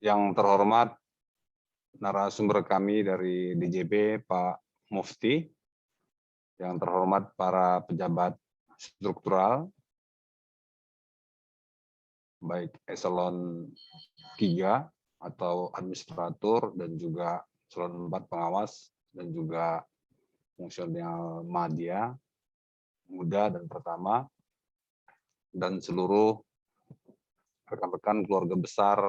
Yang terhormat narasumber kami dari DJP, Pak Mufti, yang terhormat para pejabat struktural, baik eselon 3 atau administrator dan juga eselon 4 pengawas dan juga fungsional media, muda dan pertama, dan seluruh rekan-rekan keluarga besar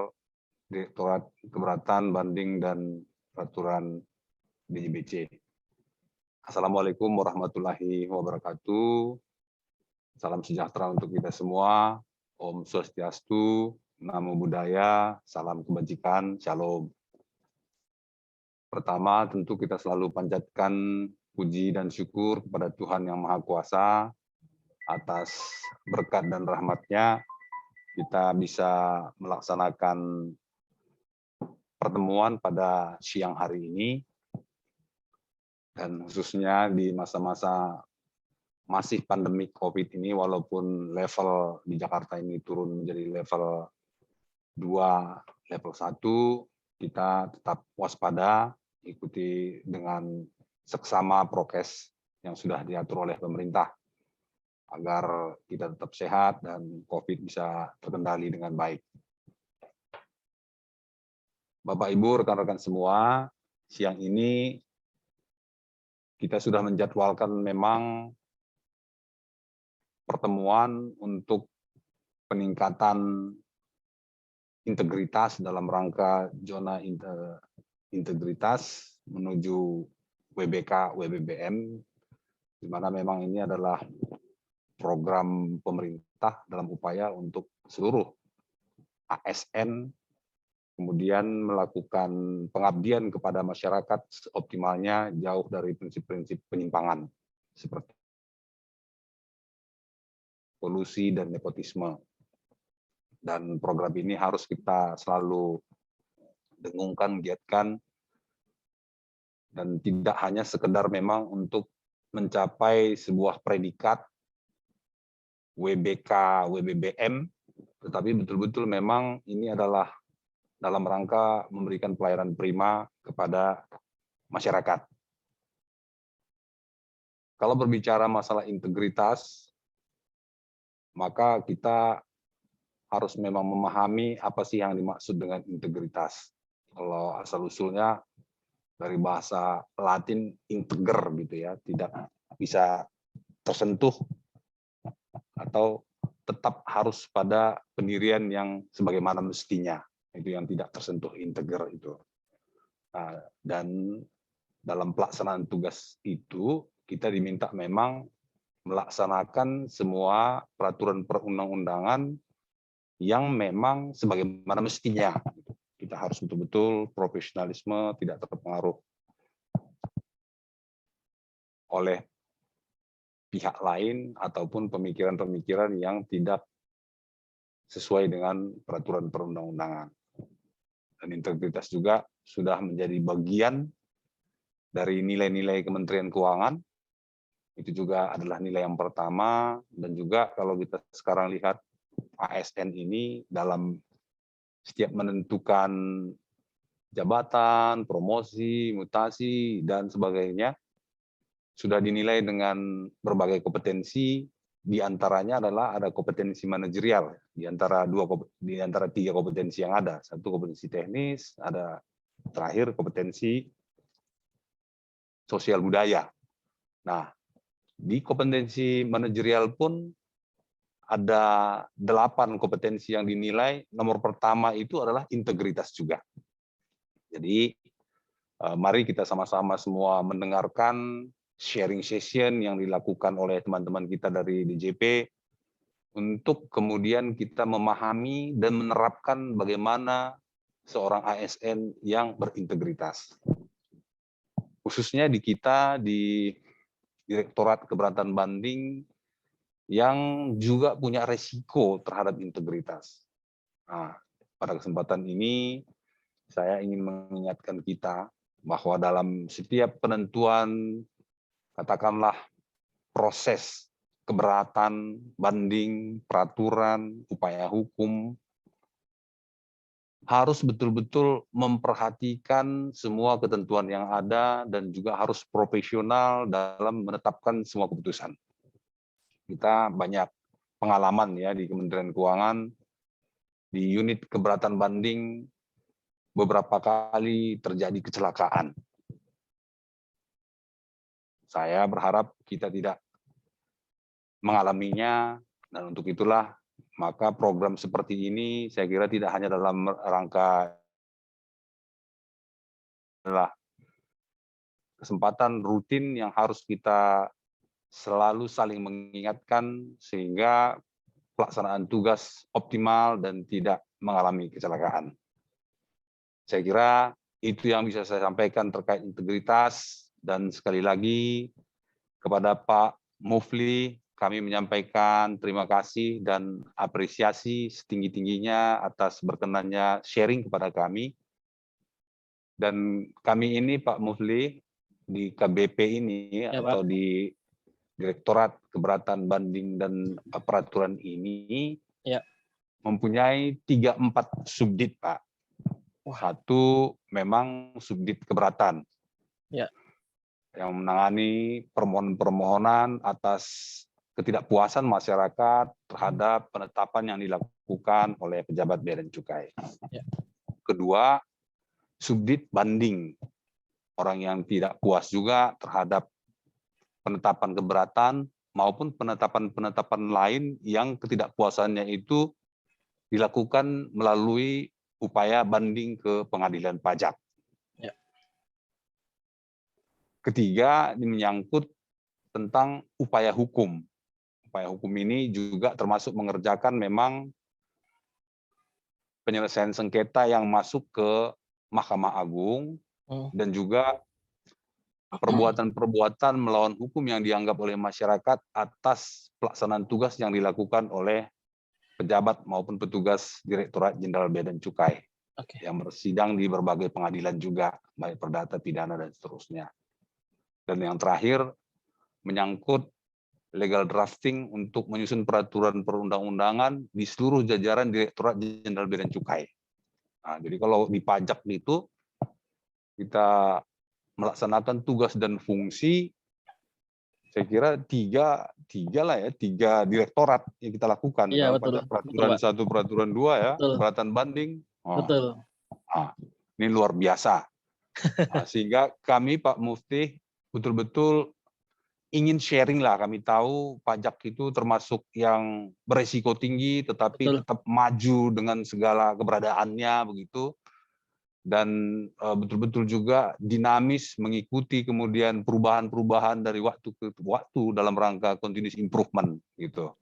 Direktorat Keberatan Banding dan Peraturan DJBC. Assalamualaikum warahmatullahi wabarakatuh. Salam sejahtera untuk kita semua. Om Swastiastu, Namo Buddhaya, salam kebajikan, Shalom. Pertama, tentu kita selalu panjatkan puji dan syukur kepada Tuhan Yang Maha Kuasa atas berkat dan rahmat-Nya kita bisa melaksanakan pertemuan pada siang hari ini, dan khususnya di masa-masa masih pandemi COVID ini, walaupun level di Jakarta ini turun menjadi level 2, level 1, kita tetap waspada, ikuti dengan seksama prokes yang sudah diatur oleh pemerintah, agar kita tetap sehat dan COVID bisa terkendali dengan baik. Bapak, Ibu, rekan-rekan semua, siang ini kita sudah menjadwalkan memang pertemuan untuk peningkatan integritas dalam rangka zona integritas menuju WBK WBBM, di mana memang ini adalah program pemerintah dalam upaya untuk seluruh ASN kemudian melakukan pengabdian kepada masyarakat seoptimalnya, jauh dari prinsip-prinsip penyimpangan seperti kolusi dan nepotisme. Dan program ini harus kita selalu dengungkan, giatkan, dan tidak hanya sekedar memang untuk mencapai sebuah predikat WBK WBBM, tetapi betul-betul memang ini adalah dalam rangka memberikan pelayanan prima kepada masyarakat. Kalau berbicara masalah integritas, maka kita harus memang memahami apa sih yang dimaksud dengan integritas. Kalau asal-usulnya dari bahasa Latin integer gitu ya, tidak bisa tersentuh atau tetap harus pada pendirian yang sebagaimana mestinya. Itu yang tidak tersentuh, integer itu. Nah, dan dalam pelaksanaan tugas itu kita diminta memang melaksanakan semua peraturan perundang-undangan yang memang sebagaimana mestinya. Kita harus betul-betul profesionalisme, tidak terpengaruh oleh pihak lain ataupun pemikiran-pemikiran yang tidak sesuai dengan peraturan perundang-undangan. Dan integritas juga sudah menjadi bagian dari nilai-nilai Kementerian Keuangan. Itu juga adalah nilai yang pertama, dan juga kalau kita sekarang lihat ASN ini dalam setiap menentukan jabatan, promosi, mutasi, dan sebagainya, sudah dinilai dengan berbagai kompetensi, di antaranya adalah ada kompetensi manajerial, di antara 3 kompetensi yang ada. Satu kompetensi teknis, ada terakhir kompetensi sosial budaya. Nah, di kompetensi manajerial pun ada 8 kompetensi yang dinilai. Nomor pertama itu adalah integritas juga. Jadi, mari kita sama-sama semua mendengarkan sharing session yang dilakukan oleh teman-teman kita dari DJP, untuk kemudian kita memahami dan menerapkan bagaimana seorang ASN yang berintegritas. Khususnya di kita, di Direktorat Keberatan Banding, yang juga punya resiko terhadap integritas. Nah, pada kesempatan ini, saya ingin mengingatkan kita bahwa dalam setiap penentuan, katakanlah proses keberatan, banding, peraturan, upaya hukum, harus betul-betul memperhatikan semua ketentuan yang ada dan juga harus profesional dalam menetapkan semua keputusan. Kita banyak pengalaman ya di Kementerian Keuangan, di unit keberatan banding beberapa kali terjadi kecelakaan. Saya berharap kita tidak mengalaminya, dan untuk itulah maka program seperti ini saya kira tidak hanya dalam rangka adalah kesempatan rutin yang harus kita selalu saling mengingatkan sehingga pelaksanaan tugas optimal dan tidak mengalami kecelakaan. Saya kira itu yang bisa saya sampaikan terkait integritas, dan sekali lagi kepada Pak Mufli kami menyampaikan terima kasih dan apresiasi setinggi-tingginya atas berkenannya sharing kepada kami. Dan kami ini Pak Mufli di KBP ini Ya, atau Pak. di Direktorat Keberatan Banding dan Peraturan ini Ya. mempunyai 3-4 subdit, Pak. Satu memang subdit keberatan. Ya. Yang menangani permohonan-permohonan atas ketidakpuasan masyarakat terhadap penetapan yang dilakukan oleh pejabat Bea dan Cukai. Ya. Kedua, subdit banding. Orang yang tidak puas juga terhadap penetapan keberatan maupun penetapan-penetapan lain yang ketidakpuasannya itu dilakukan melalui upaya banding ke pengadilan pajak. Ya. Ketiga, ini menyangkut tentang upaya hukum. Upaya hukum ini juga termasuk mengerjakan memang penyelesaian sengketa yang masuk ke Mahkamah Agung dan juga perbuatan-perbuatan melawan hukum yang dianggap oleh masyarakat atas pelaksanaan tugas yang dilakukan oleh pejabat maupun petugas Direktorat Jenderal Bea dan Cukai yang bersidang di berbagai pengadilan juga, baik perdata, pidana, dan seterusnya. Dan yang terakhir menyangkut legal drafting untuk menyusun peraturan perundang-undangan di seluruh jajaran Direktorat Jenderal Bea dan Cukai. Nah, jadi kalau di pajak itu kita melaksanakan tugas dan fungsi, saya kira tiga direktorat yang kita lakukan. Iya, Kalau betul. pada peraturan betul, 1, peraturan 2 ya, betul. keberatan banding. Betul. Ini luar biasa. Sehingga kami Pak Mufti betul-betul ingin sharing lah. Kami tahu pajak itu termasuk yang beresiko tinggi, tetapi tetap maju dengan segala keberadaannya begitu. Dan betul-betul juga dinamis mengikuti kemudian perubahan-perubahan dari waktu ke waktu dalam rangka continuous improvement gitu.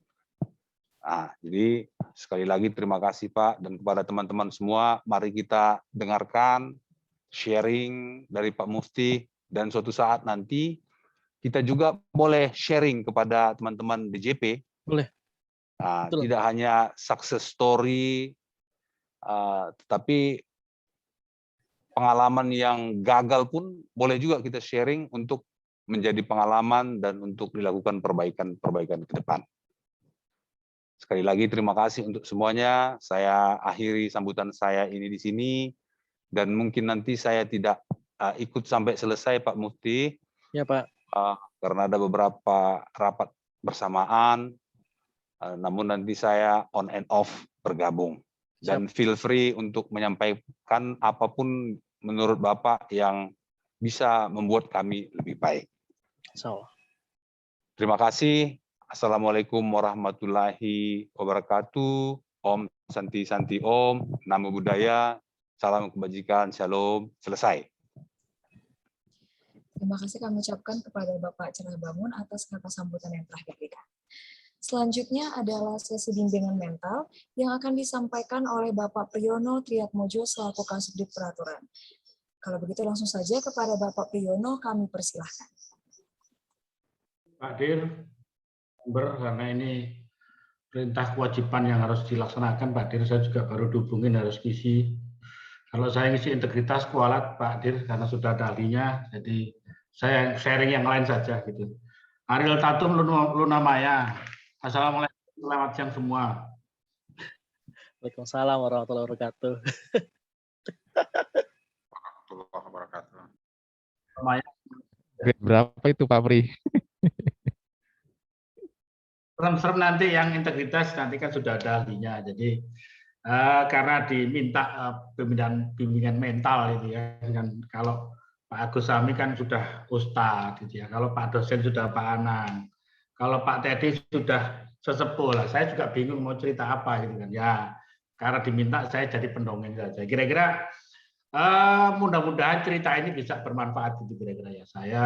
Nah, jadi sekali lagi terima kasih Pak, dan kepada teman-teman semua, mari kita dengarkan sharing dari Pak Mufti, dan suatu saat nanti kita juga boleh sharing kepada teman-teman DJP. Boleh. Nah, tidak hanya success story, tetapi pengalaman yang gagal pun boleh juga kita sharing untuk menjadi pengalaman dan untuk dilakukan perbaikan ke depan. Sekali lagi terima kasih untuk semuanya. Saya akhiri sambutan saya ini di sini, dan mungkin nanti saya tidak ikut sampai selesai Pak Mufti. Ya Pak. Karena ada beberapa rapat bersamaan, namun nanti saya on and off bergabung. Dan feel free untuk menyampaikan apapun menurut Bapak yang bisa membuat kami lebih baik. Terima kasih. Assalamualaikum warahmatullahi wabarakatuh. Om Santi Santi Om. Namo Buddhaya. Salam kebajikan. Shalom. Selesai. Terima kasih kami ucapkan kepada Bapak Cerah Bangun atas kata sambutan yang telah diberikan. Selanjutnya adalah sesi bimbingan mental yang akan disampaikan oleh Bapak Priyono Triatmojo selaku Kasubdit Peraturan. Kalau begitu langsung saja kepada Bapak Priyono kami persilahkan. Pak Dir, karena ini perintah kewajiban yang harus dilaksanakan, Pak Dir, saya juga baru dihubungin harus ngisi. Kalau saya ngisi integritas kualat, Pak Dir, karena sudah ada ahlinya, jadi saya sharing yang lain saja gitu. Ariel Tatum Luna Maya. Assalamualaikum, selamat siang semua. Waalaikumsalam warahmatullahi wabarakatuh. Warahmatullahi wabarakatuh. Maya. Grade berapa itu Pak Pri? Serem-serem nanti yang integritas nanti kan sudah ada ahlinya. Jadi karena diminta bimbingan mental itu ya. Dan kalau Pak Agus Sami kan sudah ustadz gitu ya. Kalau Pak dosen sudah Pak Anang. Kalau Pak Teddy sudah sesepuh lah. Saya juga bingung mau cerita apa gitu kan. Ya karena diminta saya jadi pendongeng saja. Kira-kira mudah-mudahan cerita ini bisa bermanfaat gitu kira-kira ya. Saya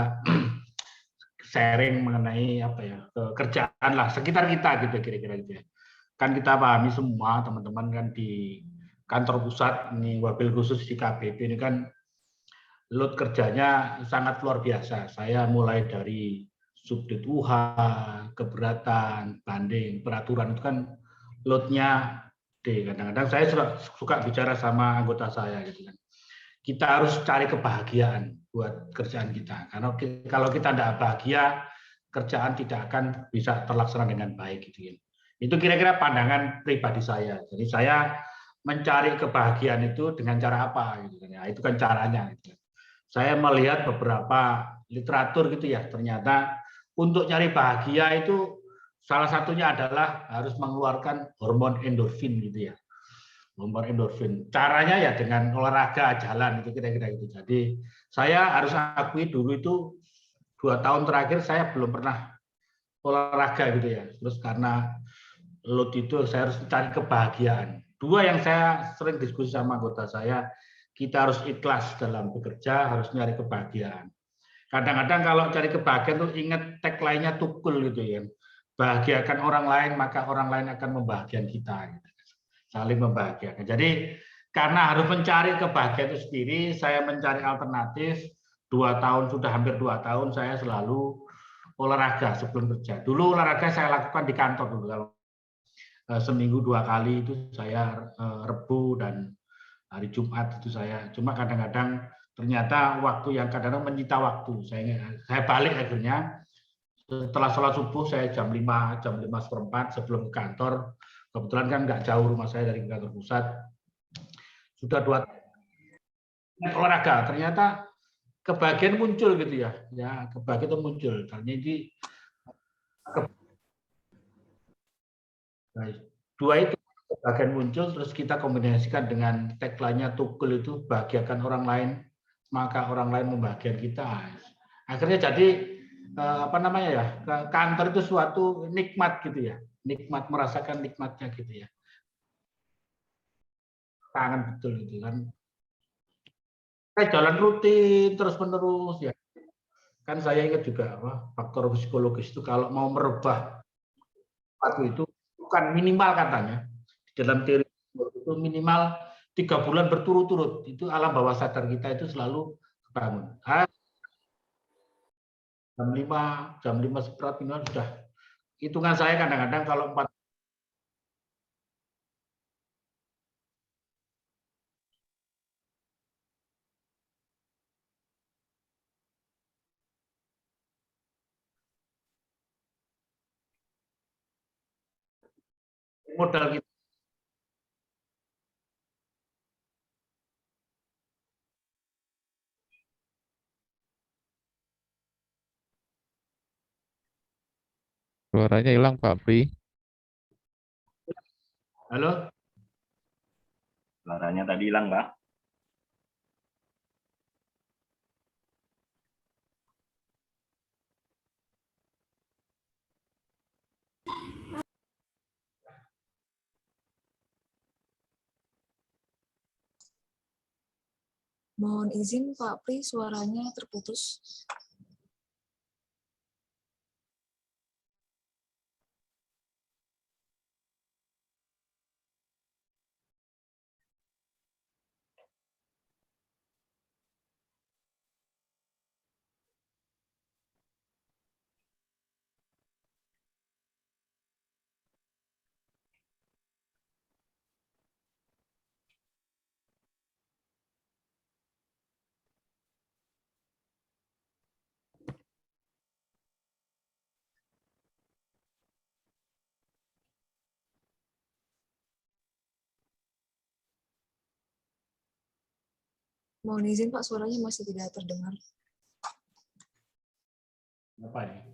sharing mengenai apa ya kerjaan lah sekitar kita gitu kira-kira gitu ya. Kan kita pahami semua teman-teman kan di kantor pusat ini wabil khusus di KBP ini kan load kerjanya sangat luar biasa. Saya mulai dari subdit UH, keberatan, banding, peraturan itu kan loadnya D. Kadang-kadang saya suka bicara sama anggota saya gitu kan. Kita harus cari kebahagiaan buat kerjaan kita. Karena kalau kita tidak bahagia, kerjaan tidak akan bisa terlaksana dengan baik gitu ya. Itu kira-kira pandangan pribadi saya. Jadi saya mencari kebahagiaan itu dengan cara apa gitu kan ya. Itu kan caranya gitu. Saya melihat beberapa literatur gitu ya, ternyata untuk cari bahagia itu salah satunya adalah harus mengeluarkan hormon endorfin gitu ya. Hormon endorfin. Caranya ya dengan olahraga jalan itu kira-kira gitu. Jadi saya harus akui dulu itu 2 tahun terakhir saya belum pernah olahraga gitu ya. Terus karena load itu saya harus cari kebahagiaan. 2 yang saya sering diskusi sama anggota saya, kita harus ikhlas dalam bekerja, harus nyari kebahagiaan. Kadang-kadang kalau cari kebahagiaan tuh ingat tagline-nya Tukul gitu ya. Bahagiakan orang lain maka orang lain akan membahagiakan kita. Gitu. Saling membahagiakan. Jadi karena harus mencari kebahagiaan itu sendiri, saya mencari alternatif. 2 tahun sudah hampir 2 tahun saya selalu olahraga sebelum kerja. Dulu olahraga saya lakukan di kantor dulu. Kalau seminggu 2 kali itu saya Rebu dan hari Jumat itu saya. Cuma kadang-kadang ternyata waktu yang kadang-kadang menyita waktu. Saya balik akhirnya setelah sholat subuh saya jam 5 sebelum ke kantor. Kebetulan kan nggak jauh rumah saya dari kantor pusat. Sudah 2 tahun olahraga. Ternyata kebahagiaan muncul gitu ya. Ya kebahagiaan itu muncul. Karena ini Nah, 2 itu bagian muncul terus kita kombinasikan dengan tagline-nya Tukul itu bahagiakan orang lain maka orang lain membahagiakan kita. Akhirnya jadi apa namanya ya, kantor itu suatu nikmat gitu ya. Nikmat, merasakan nikmatnya gitu ya. Kangen betul itu kan. Saya jalan rutin terus-menerus ya. Kan saya ingat juga faktor psikologis itu kalau mau merubah sesuatu itu bukan minimal katanya dalam teori itu minimal 3 bulan berturut-turut itu alam bawah sadar kita itu selalu bangun. Jam 5 seperempat minimal sudah hitungan saya kadang-kadang kalau 4 modal kita. Suaranya hilang Pak Pri. Halo? Suaranya tadi hilang, Pak. Mohon izin Pak Pri, suaranya terputus. Mohon izin Pak, suaranya masih tidak terdengar. Apa ini?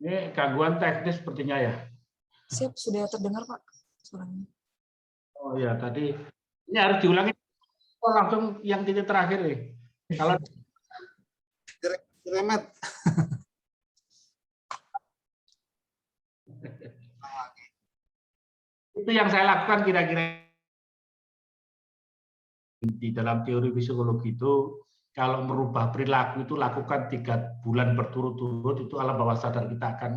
Ini gangguan teknis sepertinya ya. Siap, sudah terdengar Pak suaranya. Oh ya, tadi ini harus diulangi. Oh, langsung yang titik terakhir nih. Kalau Remet. itu yang saya lakukan kira-kira di dalam teori psikologi itu, kalau merubah perilaku itu lakukan 3 bulan berturut-turut, itu alam bawah sadar kita akan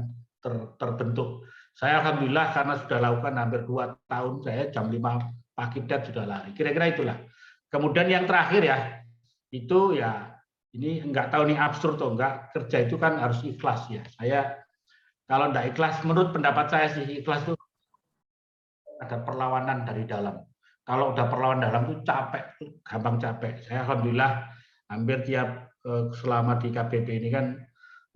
terbentuk. Saya alhamdulillah karena sudah lakukan hampir 2 tahun, saya jam 5 pagi dan sudah lari. Kira-kira itulah. Kemudian yang terakhir ya, itu ya ini enggak tahu nih absurd atau enggak, kerja itu kan harus ikhlas ya. Saya kalau enggak ikhlas, menurut pendapat saya sih ikhlas itu ada perlawanan dari dalam. Kalau udah perlawanan dalam itu capek, gampang capek. Saya alhamdulillah hampir tiap selama di KBP ini kan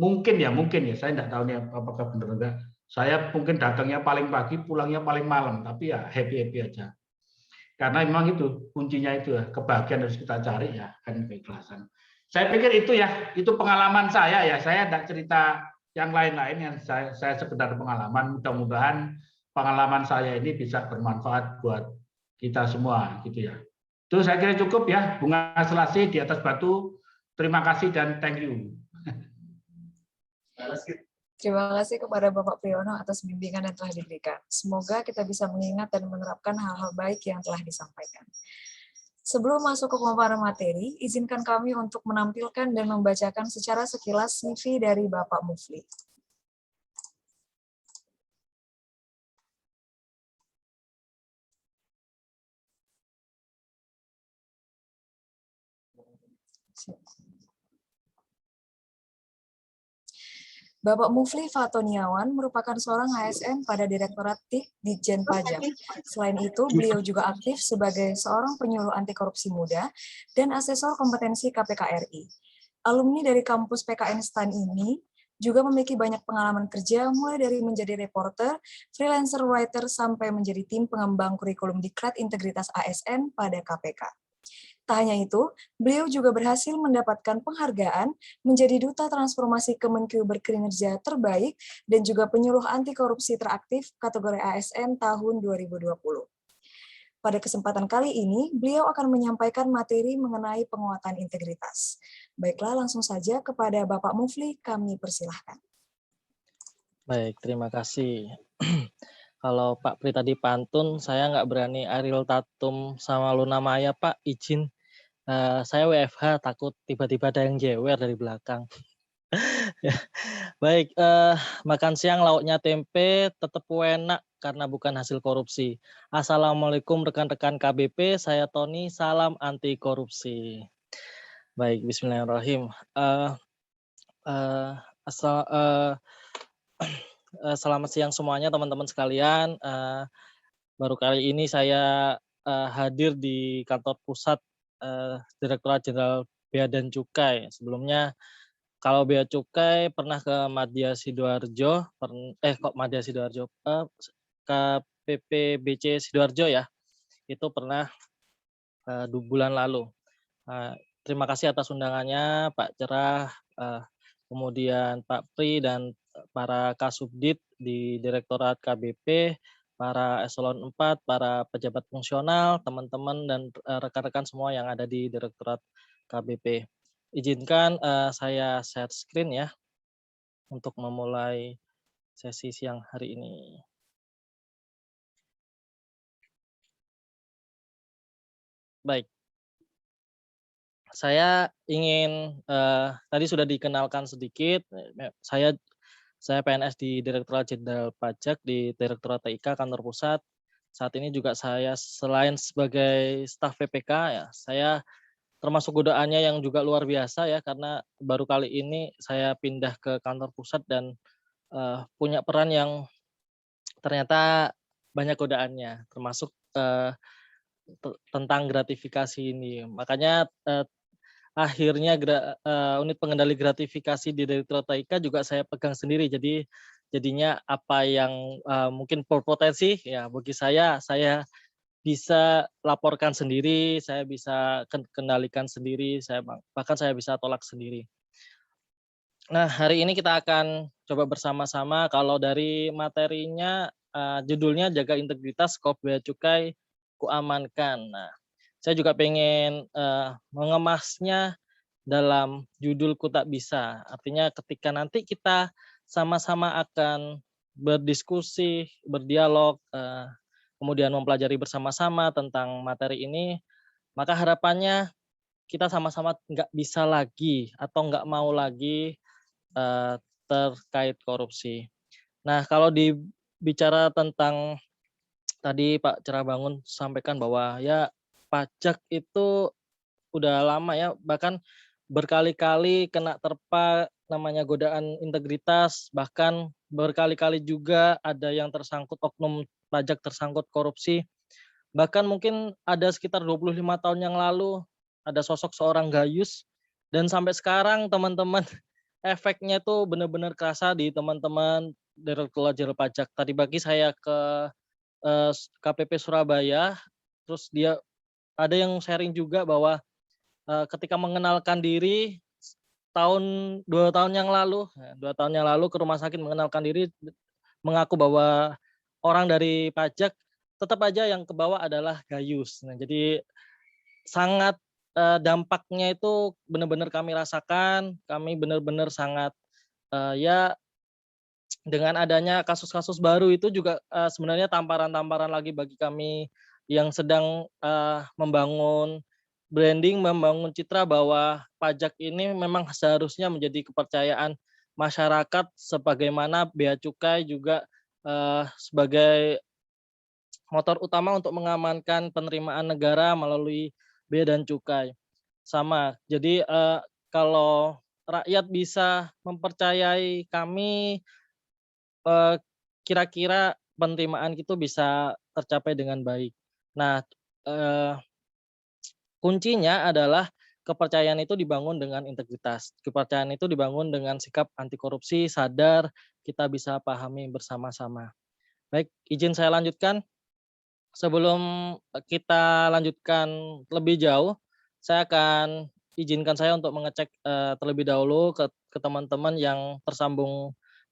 mungkin ya, saya enggak tahu nih apakah benar enggak. Saya mungkin datangnya paling pagi, pulangnya paling malam, tapi ya happy-happy aja. Karena memang itu kuncinya itu ya, kebahagiaan harus kita cari ya, kan keikhlasan. Saya pikir itu ya, itu pengalaman saya ya. Saya tidak cerita yang lain-lain, yang saya sekedar pengalaman. Mudah-mudahan pengalaman saya ini bisa bermanfaat buat kita semua gitu ya. Itu saya kira cukup ya. Bunga Selasih di atas batu. Terima kasih dan thank you. Terima kasih kepada Bapak Priyono atas bimbingan yang telah diberikan. Semoga kita bisa mengingat dan menerapkan hal-hal baik yang telah disampaikan. Sebelum masuk ke pemaparan materi, izinkan kami untuk menampilkan dan membacakan secara sekilas CV dari Bapak Mufli. Bapak Mufli Fatoniawan merupakan seorang ASN pada Direktorat TIK Ditjen Pajak. Selain itu, beliau juga aktif sebagai seorang penyuluh anti korupsi muda dan asesor kompetensi KPK RI. Alumni dari kampus PKN STAN ini juga memiliki banyak pengalaman kerja, mulai dari menjadi reporter, freelancer writer, sampai menjadi tim pengembang kurikulum Diklat Integritas ASN pada KPK. Tak hanya itu, beliau juga berhasil mendapatkan penghargaan menjadi Duta Transformasi Kemenkeu berkinerja terbaik dan juga penyuluh anti korupsi teraktif kategori ASN tahun 2020. Pada kesempatan kali ini, beliau akan menyampaikan materi mengenai penguatan integritas. Baiklah, langsung saja kepada Bapak Mufli, kami persilahkan. Baik, terima kasih. Kalau Pak Pri tadi pantun, saya nggak berani Ariel Tatum sama Luna Maya, Pak, izin. Saya WFH, takut tiba-tiba ada yang jewer dari belakang. Baik, makan siang lauknya tempe, tetap enak karena bukan hasil korupsi. Assalamualaikum rekan-rekan KBP, saya Tony, salam anti korupsi. Baik, bismillahirrahmanirrahim. Selamat siang semuanya teman-teman sekalian. Baru kali ini saya hadir di kantor pusat Direktorat Jenderal Bea dan Cukai. Sebelumnya kalau Bea Cukai pernah ke Madya Sidoarjo, KPPBC Sidoarjo ya, itu pernah 2 bulan lalu. Terima kasih atas undangannya Pak Cerah, kemudian Pak Pri dan para Kasubdit di Direktorat KBP, para eselon 4, para pejabat fungsional, teman-teman dan rekan-rekan semua yang ada di Direktorat KBP. Izinkan saya share screen ya untuk memulai sesi siang hari ini. Baik. Saya ingin tadi sudah dikenalkan sedikit, saya PNS di Direktorat Jenderal Pajak di Direktorat TIK Kantor Pusat. Saat ini juga saya selain sebagai staf PPK ya, saya termasuk godaannya yang juga luar biasa ya, karena baru kali ini saya pindah ke kantor pusat dan punya peran yang ternyata banyak godaannya, termasuk tentang gratifikasi ini. Makanya akhirnya unit pengendali gratifikasi di Direktorat TIK juga saya pegang sendiri. Jadinya apa yang mungkin berpotensi ya bagi saya bisa laporkan sendiri, saya bisa kendalikan sendiri, bahkan saya bisa tolak sendiri. Nah, hari ini kita akan coba bersama-sama. Kalau dari materinya, judulnya Jaga Integritas Skop Bea Cukai Kuamankan. Nah, saya juga pengen mengemasnya dalam judul Ku Tak Bisa. Artinya ketika nanti kita sama-sama akan berdiskusi, berdialog, kemudian mempelajari bersama-sama tentang materi ini, maka harapannya kita sama-sama nggak bisa lagi atau nggak mau lagi terkait korupsi. Nah, kalau bicara tentang tadi Pak Cerahbangun sampaikan bahwa ya pajak itu udah lama ya, bahkan berkali-kali kena terpa namanya godaan integritas, bahkan berkali-kali juga ada yang tersangkut oknum pajak tersangkut korupsi. Bahkan mungkin ada sekitar 25 tahun yang lalu ada sosok seorang Gayus dan sampai sekarang teman-teman efeknya tuh benar-benar kerasa di teman-teman Direktorat Jenderal Pajak. Tadi pagi saya ke KPP Surabaya, terus dia ada yang sharing juga bahwa ketika mengenalkan diri 2 tahun yang lalu, 2 tahun yang lalu ke rumah sakit mengenalkan diri, mengaku bahwa orang dari pajak, tetap aja yang kebawa adalah Gayus. Nah, jadi sangat dampaknya itu benar-benar kami rasakan, kami benar-benar sangat ya dengan adanya kasus-kasus baru itu juga sebenarnya tamparan-tamparan lagi bagi kami yang sedang membangun branding, membangun citra bahwa pajak ini memang seharusnya menjadi kepercayaan masyarakat sebagaimana bea cukai juga sebagai motor utama untuk mengamankan penerimaan negara melalui bea dan cukai. Sama, jadi kalau rakyat bisa mempercayai kami, eee, kira-kira penerimaan itu bisa tercapai dengan baik. Nah, eee, kuncinya adalah kepercayaan itu dibangun dengan integritas. Kepercayaan itu dibangun dengan sikap anti korupsi, sadar, kita bisa pahami bersama-sama. Baik, izin saya lanjutkan. Sebelum kita lanjutkan lebih jauh, saya akan izinkan saya untuk mengecek terlebih dahulu ke teman-teman yang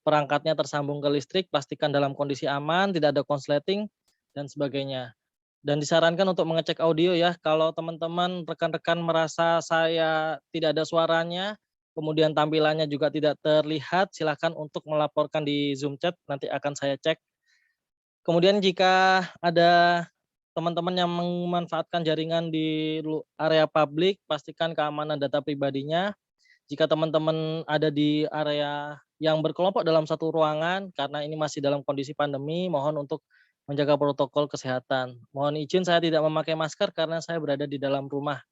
perangkatnya tersambung ke listrik, pastikan dalam kondisi aman, tidak ada konsleting dan sebagainya. Dan disarankan untuk mengecek audio ya, kalau teman-teman rekan-rekan merasa saya tidak ada suaranya, kemudian tampilannya juga tidak terlihat, silakan untuk melaporkan di Zoom chat, nanti akan saya cek. Kemudian jika ada teman-teman yang memanfaatkan jaringan di area publik, pastikan keamanan data pribadinya. Jika teman-teman ada di area yang berkelompok dalam satu ruangan, karena ini masih dalam kondisi pandemi, mohon untuk menjaga protokol kesehatan. Mohon izin saya tidak memakai masker karena saya berada di dalam rumah.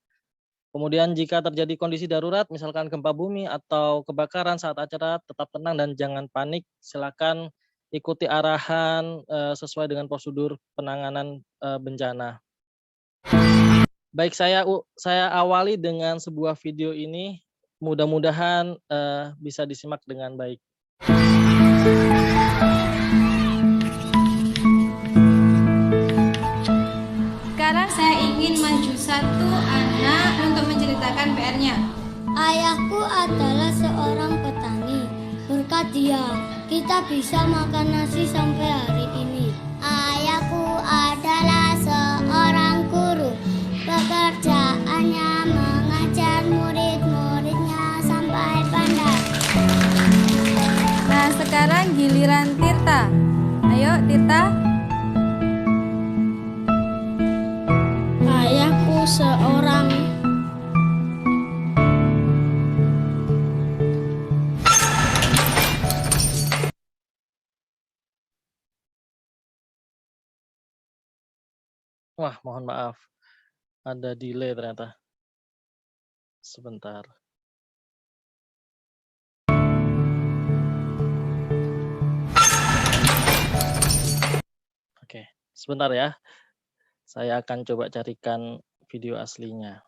Kemudian jika terjadi kondisi darurat, misalkan gempa bumi atau kebakaran saat acara, tetap tenang dan jangan panik. Silakan ikuti arahan sesuai dengan prosedur penanganan bencana. Baik, saya awali dengan sebuah video ini. Mudah-mudahan bisa disimak dengan baik. Sekarang saya ingin maju satu anak untuk menceritakan PR-nya. Ayahku adalah seorang petani. Berkat dia, kita bisa makan nasi sampai hari ini. Ayahku adalah seorang guru. Pekerjaannya mengajar murid-muridnya sampai pandai. Nah, sekarang giliran Tirta. Ayo, Tirta. Ayahku seorang Wah, mohon maaf. Ada delay ternyata. Sebentar. Oke, sebentar ya. Saya akan coba carikan video aslinya.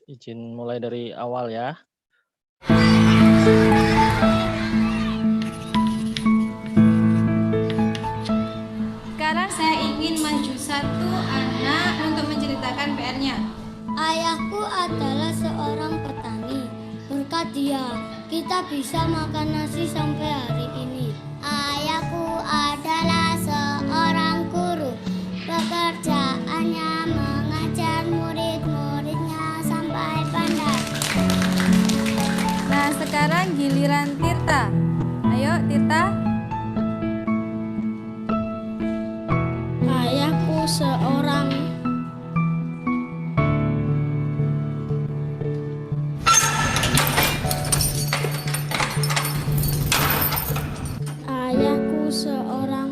izin mulai dari awal ya. Sekarang saya ingin maju satu anak untuk menceritakan PR-nya. Ayahku adalah seorang petani. Berkat dia, kita bisa makan nasi sampai hari ini. Ayahku adalah seorang guru. Pekerjaannya mengajar murid-muridnya sampai pandai. Nah, sekarang giliran Tirta. Ayo, Tirta. Ayahku seorang Ayahku seorang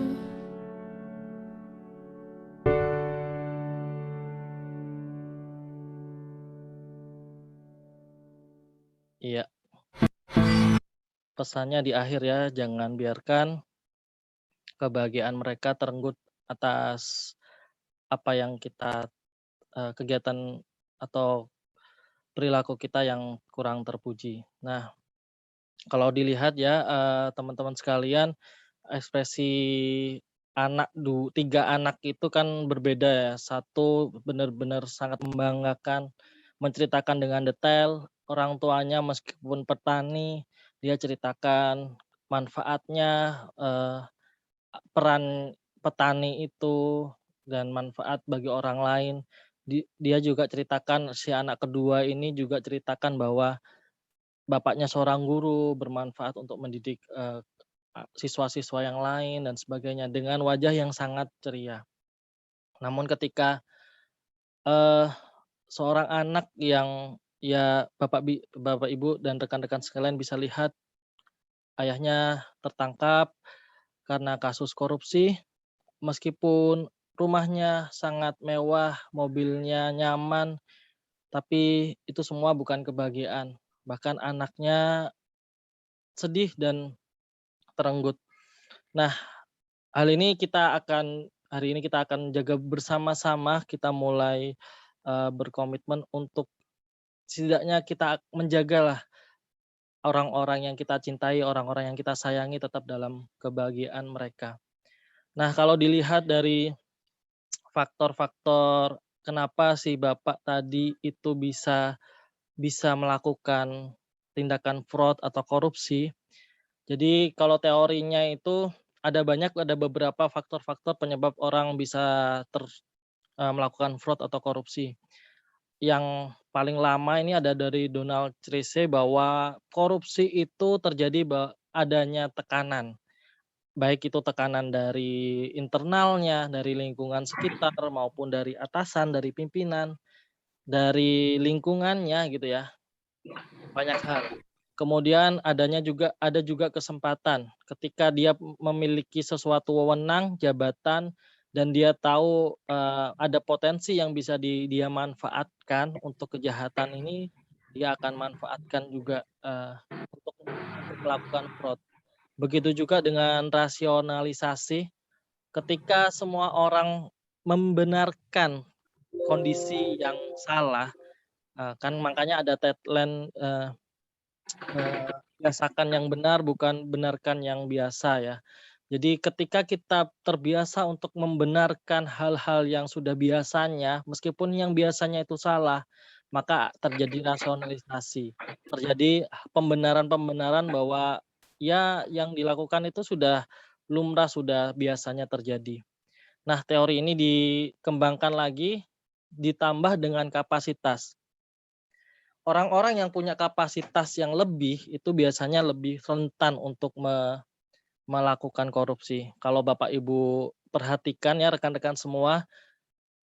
Iya. Pesannya di akhir ya, jangan biarkan kebahagiaan mereka terenggut atas apa yang kita kegiatan atau perilaku kita yang kurang terpuji. Nah, kalau dilihat ya teman-teman sekalian, ekspresi tiga anak itu kan berbeda ya. Satu benar-benar sangat membanggakan, menceritakan dengan detail. Orang tuanya meskipun petani, dia ceritakan manfaatnya, peran petani itu dan manfaat bagi orang lain. Dia juga ceritakan, si anak kedua ini juga ceritakan bahwa bapaknya seorang guru, bermanfaat untuk mendidik siswa-siswa yang lain dan sebagainya dengan wajah yang sangat ceria. Namun ketika seorang anak yang ya Bapak Ibu dan rekan-rekan sekalian bisa lihat ayahnya tertangkap karena kasus korupsi, meskipun rumahnya sangat mewah, mobilnya nyaman, tapi itu semua bukan kebahagiaan. Bahkan anaknya sedih dan terenggut. Nah, hari ini kita akan jaga bersama-sama, kita mulai berkomitmen untuk setidaknya kita menjagalah orang-orang yang kita cintai, orang-orang yang kita sayangi tetap dalam kebahagiaan mereka. Nah, kalau dilihat dari faktor-faktor kenapa si bapak tadi itu bisa melakukan tindakan fraud atau korupsi. Jadi kalau teorinya itu ada beberapa faktor-faktor penyebab orang bisa melakukan fraud atau korupsi. Yang paling lama ini ada dari Donald Tracey bahwa korupsi itu terjadi adanya tekanan. Baik itu tekanan dari internalnya, dari lingkungan sekitar maupun dari atasan, dari pimpinan, dari lingkungannya gitu ya. Banyak hal. Kemudian ada juga kesempatan ketika dia memiliki sesuatu wewenang, jabatan, dan dia tahu ada potensi yang bisa dia manfaatkan untuk kejahatan ini, dia akan manfaatkan juga untuk melakukan fraud. Begitu juga dengan rasionalisasi, ketika semua orang membenarkan kondisi yang salah, kan makanya ada tagline biasakan yang benar, bukan benarkan yang biasa ya. Jadi ketika kita terbiasa untuk membenarkan hal-hal yang sudah biasanya, meskipun yang biasanya itu salah, maka terjadi rasionalisasi. Terjadi pembenaran-pembenaran bahwa ya yang dilakukan itu sudah lumrah, sudah biasanya terjadi. Nah, teori ini dikembangkan lagi, ditambah dengan kapasitas. Orang-orang yang punya kapasitas yang lebih itu biasanya lebih rentan untuk melakukan korupsi. Kalau Bapak Ibu perhatikan ya rekan-rekan semua,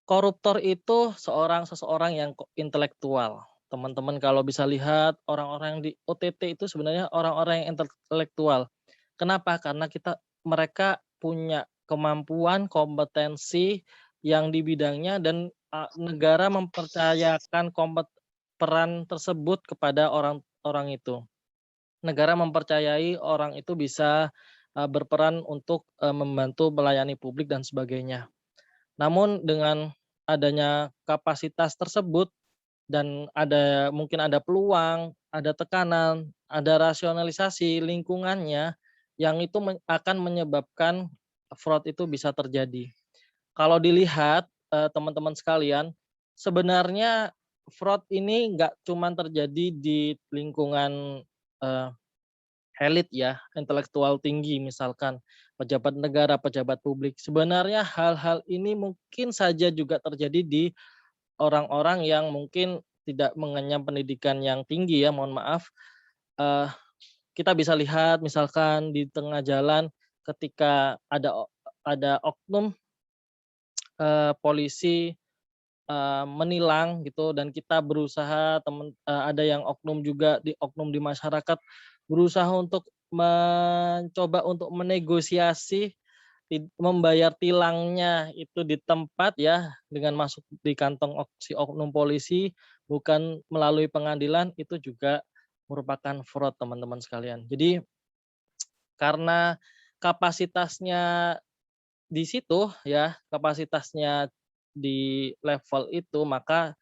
koruptor itu seseorang yang intelektual. Teman-teman kalau bisa lihat orang-orang yang di OTT itu sebenarnya orang-orang yang intelektual. Kenapa? Karena mereka punya kemampuan, kompetensi yang di bidangnya dan negara mempercayakan peran tersebut kepada orang itu. Negara mempercayai orang itu bisa berperan untuk membantu melayani publik dan sebagainya. Namun dengan adanya kapasitas tersebut, dan mungkin ada peluang, ada tekanan, ada rasionalisasi lingkungannya yang itu akan menyebabkan fraud itu bisa terjadi. Kalau dilihat teman-teman sekalian, sebenarnya fraud ini nggak cuma terjadi di lingkungan elit ya, intelektual tinggi misalkan, pejabat negara, pejabat publik. Sebenarnya hal-hal ini mungkin saja juga terjadi di orang-orang yang mungkin tidak mengenyam pendidikan yang tinggi ya, mohon maaf. Kita bisa lihat misalkan di tengah jalan ketika ada oknum polisi menilang gitu, dan kita berusaha ada yang oknum di masyarakat berusaha untuk mencoba untuk menegosiasi membayar tilangnya itu di tempat ya, dengan masuk di kantong si oknum polisi bukan melalui pengadilan, itu juga merupakan fraud teman-teman sekalian. Jadi karena kapasitasnya di situ ya, kapasitasnya di level itu, maka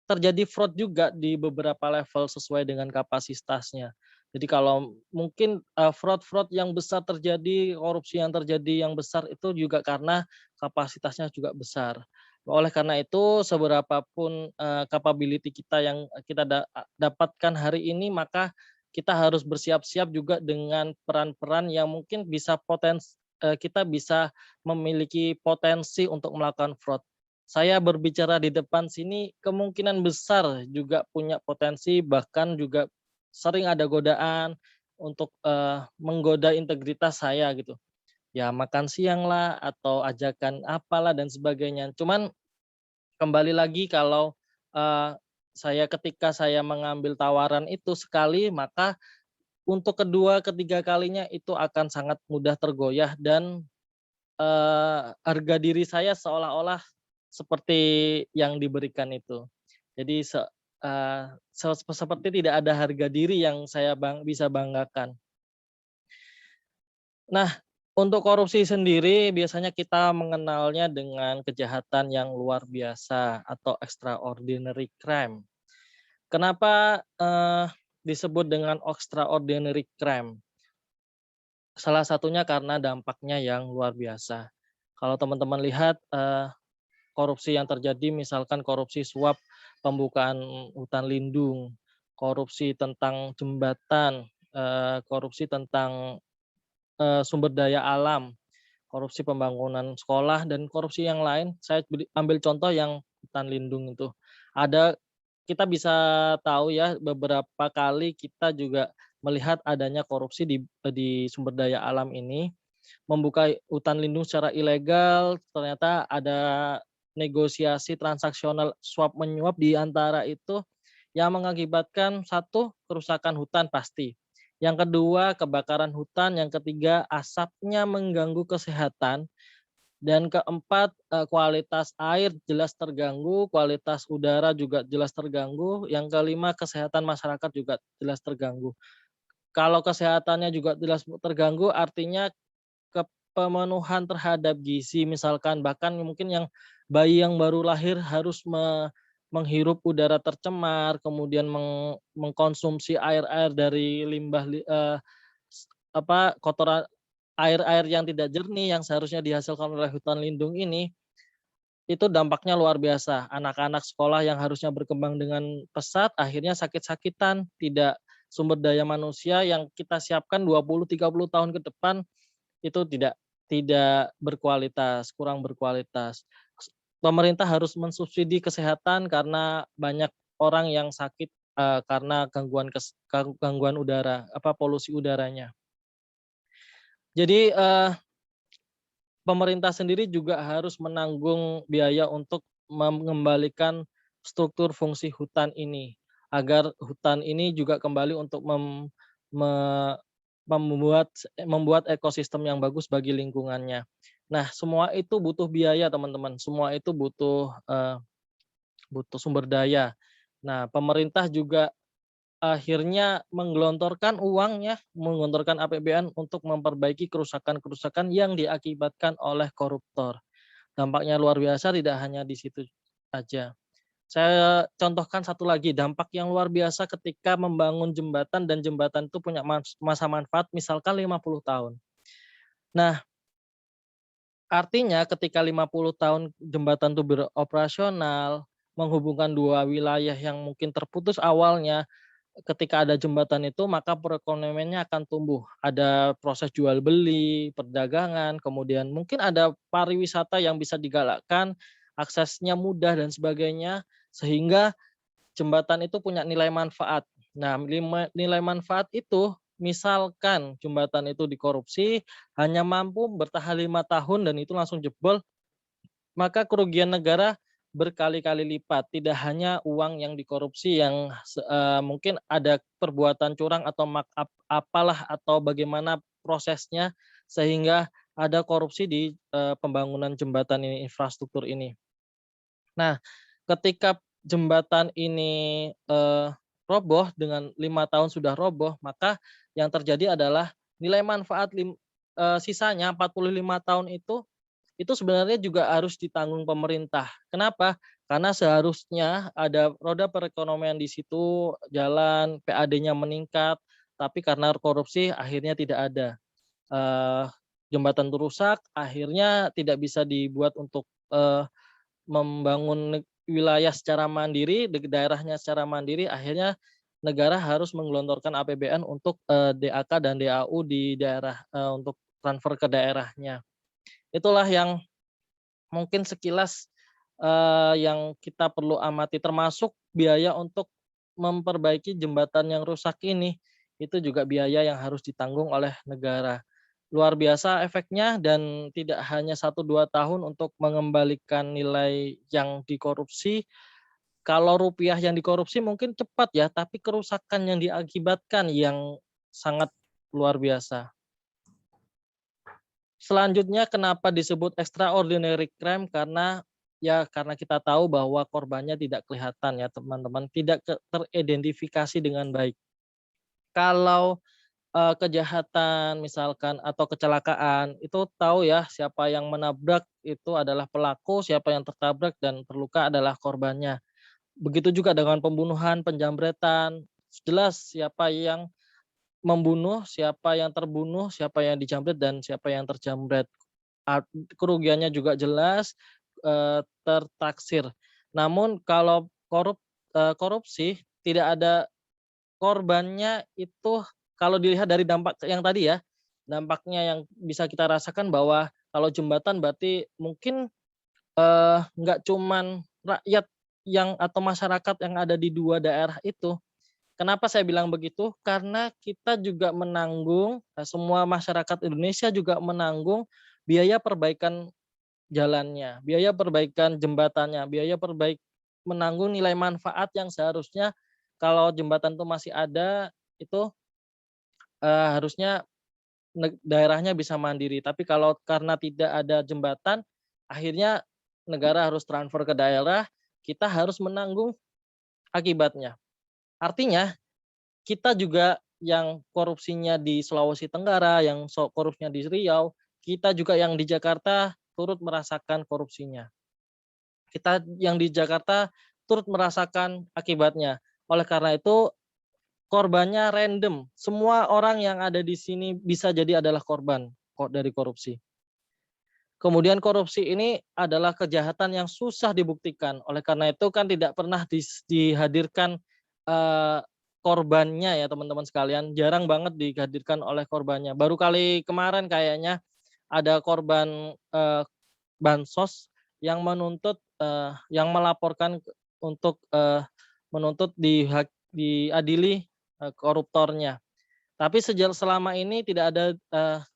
terjadi fraud juga di beberapa level sesuai dengan kapasitasnya. Jadi kalau mungkin fraud-fraud yang besar terjadi, korupsi yang terjadi yang besar itu juga karena kapasitasnya juga besar. Oleh karena itu, seberapapun capability kita yang kita dapatkan hari ini, maka kita harus bersiap-siap juga dengan peran-peran yang mungkin bisa kita bisa memiliki potensi untuk melakukan fraud. Saya berbicara di depan sini kemungkinan besar juga punya potensi, bahkan juga sering ada godaan untuk menggoda integritas saya gitu. Ya makan siang lah atau ajakan apalah dan sebagainya. Cuman kembali lagi kalau ketika saya mengambil tawaran itu sekali, maka untuk kedua, ketiga kalinya itu akan sangat mudah tergoyah dan harga diri saya seolah-olah seperti yang diberikan itu. Jadi seperti tidak ada harga diri yang saya bisa banggakan. Nah, untuk korupsi sendiri biasanya kita mengenalnya dengan kejahatan yang luar biasa atau extraordinary crime. Kenapa disebut dengan extraordinary crime? Salah satunya karena dampaknya yang luar biasa. Kalau teman-teman lihat korupsi yang terjadi, misalkan korupsi suap pembukaan hutan lindung, korupsi tentang jembatan, korupsi tentang sumber daya alam, korupsi pembangunan sekolah, dan korupsi yang lain. Saya ambil contoh yang hutan lindung itu. Kita bisa tahu ya, beberapa kali kita juga melihat adanya korupsi di sumber daya alam ini. Membuka hutan lindung secara ilegal, ternyata ada negosiasi transaksional suap menyuap di antara itu yang mengakibatkan satu, kerusakan hutan pasti. Yang kedua, kebakaran hutan. Yang ketiga, asapnya mengganggu kesehatan. Dan keempat, kualitas air jelas terganggu, kualitas udara juga jelas terganggu. Yang kelima, kesehatan masyarakat juga jelas terganggu. Kalau kesehatannya juga jelas terganggu, artinya pemenuhan terhadap gizi misalkan, bahkan mungkin yang bayi yang baru lahir harus menghirup udara tercemar, kemudian mengkonsumsi air-air dari limbah kotoran, air-air yang tidak jernih yang seharusnya dihasilkan oleh hutan lindung ini, itu dampaknya luar biasa. Anak-anak sekolah yang harusnya berkembang dengan pesat akhirnya sakit-sakitan, tidak sumber daya manusia yang kita siapkan 20-30 tahun ke depan itu tidak berkualitas, kurang berkualitas. Pemerintah harus mensubsidi kesehatan karena banyak orang yang sakit karena gangguan udara, polusi udaranya. Jadi pemerintah sendiri juga harus menanggung biaya untuk mengembalikan struktur fungsi hutan ini, agar hutan ini juga kembali untuk membuat ekosistem yang bagus bagi lingkungannya. Nah, semua itu butuh biaya, teman-teman. Semua itu butuh sumber daya. Nah, pemerintah juga akhirnya menggelontorkan uangnya, menggelontorkan APBN untuk memperbaiki kerusakan-kerusakan yang diakibatkan oleh koruptor. Dampaknya luar biasa, tidak hanya di situ aja. Saya contohkan satu lagi, dampak yang luar biasa ketika membangun jembatan dan jembatan itu punya masa manfaat misalkan 50 tahun. Nah, artinya ketika 50 tahun jembatan itu beroperasional, menghubungkan dua wilayah yang mungkin terputus awalnya, ketika ada jembatan itu maka perekonomiannya akan tumbuh. Ada proses jual beli, perdagangan, kemudian mungkin ada pariwisata yang bisa digalakkan, aksesnya mudah dan sebagainya, sehingga jembatan itu punya nilai manfaat. Nah, nilai manfaat itu misalkan jembatan itu dikorupsi, hanya mampu bertahan 5 tahun dan itu langsung jebol, maka kerugian negara berkali-kali lipat. Tidak hanya uang yang dikorupsi yang mungkin ada perbuatan curang atau markup apalah atau bagaimana prosesnya sehingga ada korupsi di pembangunan jembatan ini, infrastruktur ini. Nah, ketika jembatan ini roboh dengan 5 tahun sudah roboh, maka yang terjadi adalah nilai manfaat sisanya 45 tahun itu sebenarnya juga harus ditanggung pemerintah. Kenapa? Karena seharusnya ada roda perekonomian di situ jalan, PAD-nya meningkat, tapi karena korupsi akhirnya tidak ada. Jembatan itu rusak, akhirnya tidak bisa dibuat untuk membangun wilayah secara mandiri, daerahnya secara mandiri, akhirnya negara harus menggelontorkan APBN untuk DAK dan DAU di daerah untuk transfer ke daerahnya. Itulah yang mungkin sekilas yang kita perlu amati, termasuk biaya untuk memperbaiki jembatan yang rusak ini, itu juga biaya yang harus ditanggung oleh negara. Luar biasa efeknya dan tidak hanya 1-2 tahun untuk mengembalikan nilai yang dikorupsi. Kalau rupiah yang dikorupsi mungkin cepat ya, tapi kerusakan yang diakibatkan yang sangat luar biasa. Selanjutnya kenapa disebut extraordinary crime? Karena kita tahu bahwa korbannya tidak kelihatan ya teman-teman, tidak teridentifikasi dengan baik. Kalau kejahatan misalkan atau kecelakaan itu tahu ya siapa yang menabrak itu adalah pelaku, siapa yang tertabrak dan terluka adalah korbannya. Begitu juga dengan pembunuhan, penjambretan, jelas siapa yang membunuh, siapa yang terbunuh, siapa yang dijambret dan siapa yang terjambret. Kerugiannya juga jelas tertaksir. Namun kalau korupsi tidak ada korbannya itu. Kalau dilihat dari dampak yang tadi ya, dampaknya yang bisa kita rasakan bahwa kalau jembatan berarti mungkin nggak cuman rakyat yang atau masyarakat yang ada di dua daerah itu. Kenapa saya bilang begitu? Karena kita juga menanggung, semua masyarakat Indonesia juga menanggung biaya perbaikan jalannya, biaya perbaikan jembatannya, menanggung nilai manfaat yang seharusnya kalau jembatan itu masih ada itu harusnya daerahnya bisa mandiri. Tapi kalau karena tidak ada jembatan, akhirnya negara harus transfer ke daerah, kita harus menanggung akibatnya. Artinya, kita juga yang korupsinya di Sulawesi Tenggara, yang korupsinya di Riau, kita juga yang di Jakarta turut merasakan korupsinya. Kita yang di Jakarta turut merasakan akibatnya. Oleh karena itu, korbannya random. Semua orang yang ada di sini bisa jadi adalah korban dari korupsi. Kemudian korupsi ini adalah kejahatan yang susah dibuktikan. Oleh karena itu kan tidak pernah dihadirkan korbannya ya teman-teman sekalian. Jarang banget dihadirkan oleh korbannya. Baru kali kemarin kayaknya ada korban bansos yang menuntut, yang melaporkan untuk menuntut diadili koruptornya. Tapi selama ini tidak ada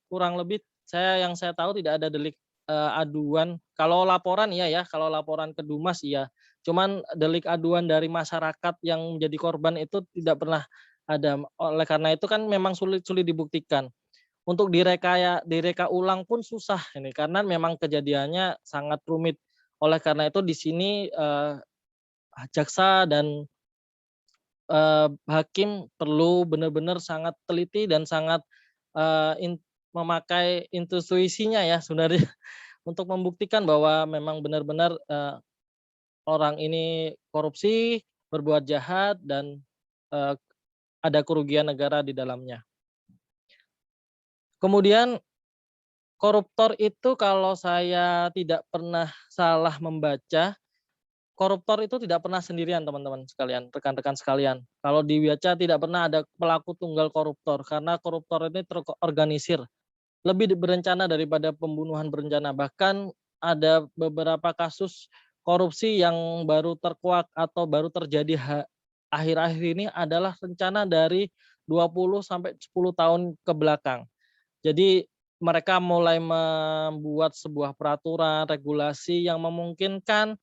kurang lebih yang saya tahu tidak ada delik aduan. Kalau laporan iya ya, kalau laporan ke Dumas iya. Cuman delik aduan dari masyarakat yang menjadi korban itu tidak pernah ada. Oleh karena itu kan memang sulit dibuktikan. Untuk direka ulang pun susah ini karena memang kejadiannya sangat rumit. Oleh karena itu di sini jaksa dan hakim perlu benar-benar sangat teliti dan sangat memakai intuisinya ya sebenarnya untuk membuktikan bahwa memang benar-benar orang ini korupsi, berbuat jahat, dan ada kerugian negara di dalamnya. Kemudian koruptor itu kalau saya tidak pernah salah membaca, koruptor itu tidak pernah sendirian teman-teman sekalian, rekan-rekan sekalian. Kalau dibaca tidak pernah ada pelaku tunggal koruptor, karena koruptor ini terorganisir, lebih berencana daripada pembunuhan berencana. Bahkan ada beberapa kasus korupsi yang baru terkuak atau baru terjadi akhir-akhir ini adalah rencana dari 20 sampai 10 tahun ke belakang. Jadi mereka mulai membuat sebuah peraturan, regulasi yang memungkinkan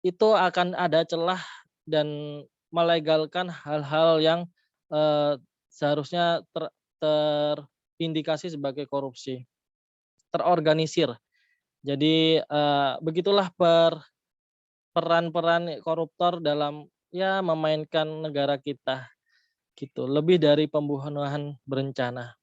itu akan ada celah dan melegalkan hal-hal yang seharusnya terindikasi sebagai korupsi, terorganisir. Jadi begitulah peran-peran koruptor dalam ya memainkan negara kita gitu, lebih dari pembunuhan berencana.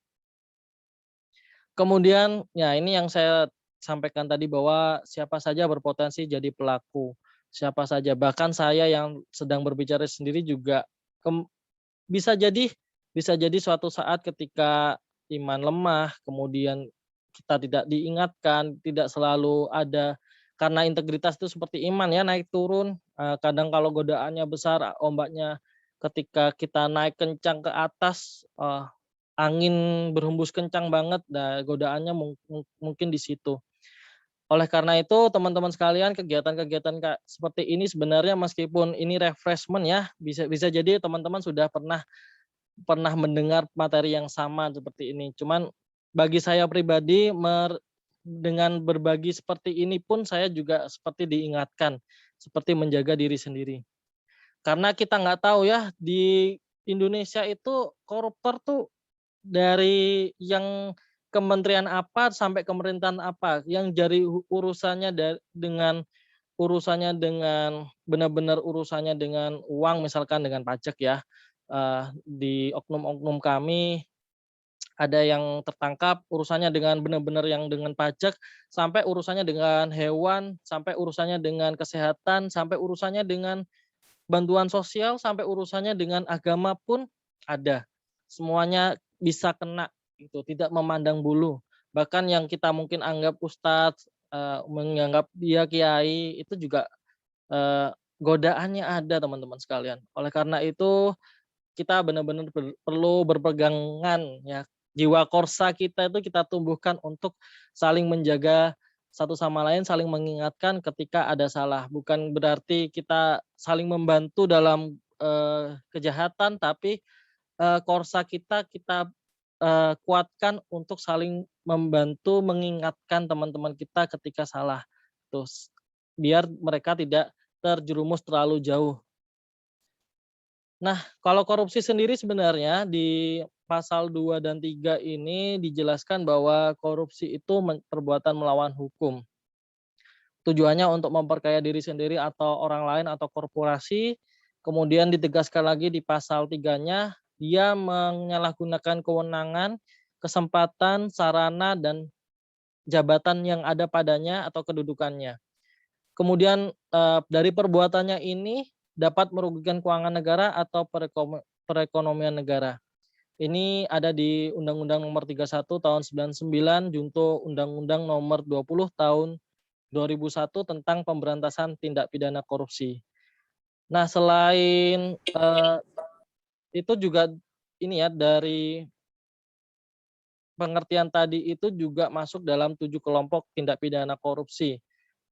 Kemudian ya ini yang saya sampaikan tadi bahwa siapa saja berpotensi jadi pelaku. Siapa saja, bahkan saya yang sedang berbicara sendiri juga bisa jadi suatu saat ketika iman lemah, kemudian kita tidak diingatkan, tidak selalu ada, karena integritas itu seperti iman ya, naik turun. Kadang kalau godaannya besar, ombaknya ketika kita naik kencang ke atas, angin berhembus kencang banget, nah godaannya mungkin di situ. Oleh karena itu teman-teman sekalian, kegiatan-kegiatan seperti ini sebenarnya meskipun ini refreshment ya, bisa jadi teman-teman sudah pernah mendengar materi yang sama seperti ini. Cuman bagi saya pribadi dengan berbagi seperti ini pun saya juga seperti diingatkan, seperti menjaga diri sendiri. Karena kita nggak tahu ya, di Indonesia itu koruptor tuh dari yang kementerian apa sampai pemerintahan apa, yang jadi urusannya dengan benar-benar urusannya dengan uang, misalkan dengan pajak ya. Di oknum-oknum kami ada yang tertangkap urusannya dengan benar-benar yang dengan pajak, sampai urusannya dengan hewan, sampai urusannya dengan kesehatan, sampai urusannya dengan bantuan sosial, sampai urusannya dengan agama pun ada. Semuanya bisa kena, itu tidak memandang bulu. Bahkan yang kita mungkin anggap ustadz, menganggap dia kiai, itu juga godaannya ada teman-teman sekalian. Oleh karena itu kita benar-benar perlu berpegangan ya, jiwa korsa kita itu kita tumbuhkan untuk saling menjaga satu sama lain, saling mengingatkan ketika ada salah. Bukan berarti kita saling membantu dalam kejahatan, tapi korsa kita kuatkan untuk saling membantu mengingatkan teman-teman kita ketika salah. Terus biar mereka tidak terjerumus terlalu jauh. Nah, kalau korupsi sendiri sebenarnya di pasal 2 dan 3 ini dijelaskan bahwa korupsi itu perbuatan melawan hukum. Tujuannya untuk memperkaya diri sendiri atau orang lain atau korporasi. Kemudian ditegaskan lagi di pasal 3-nya, dia menyalahgunakan kewenangan, kesempatan, sarana, dan jabatan yang ada padanya atau kedudukannya. Kemudian dari perbuatannya ini dapat merugikan keuangan negara atau perekonomian negara. Ini ada di Undang-Undang Nomor 31 Tahun 99, junto Undang-Undang Nomor 20 Tahun 2001 tentang pemberantasan tindak pidana korupsi. Nah, selain itu juga ini ya, dari pengertian tadi itu juga masuk dalam 7 kelompok tindak pidana korupsi.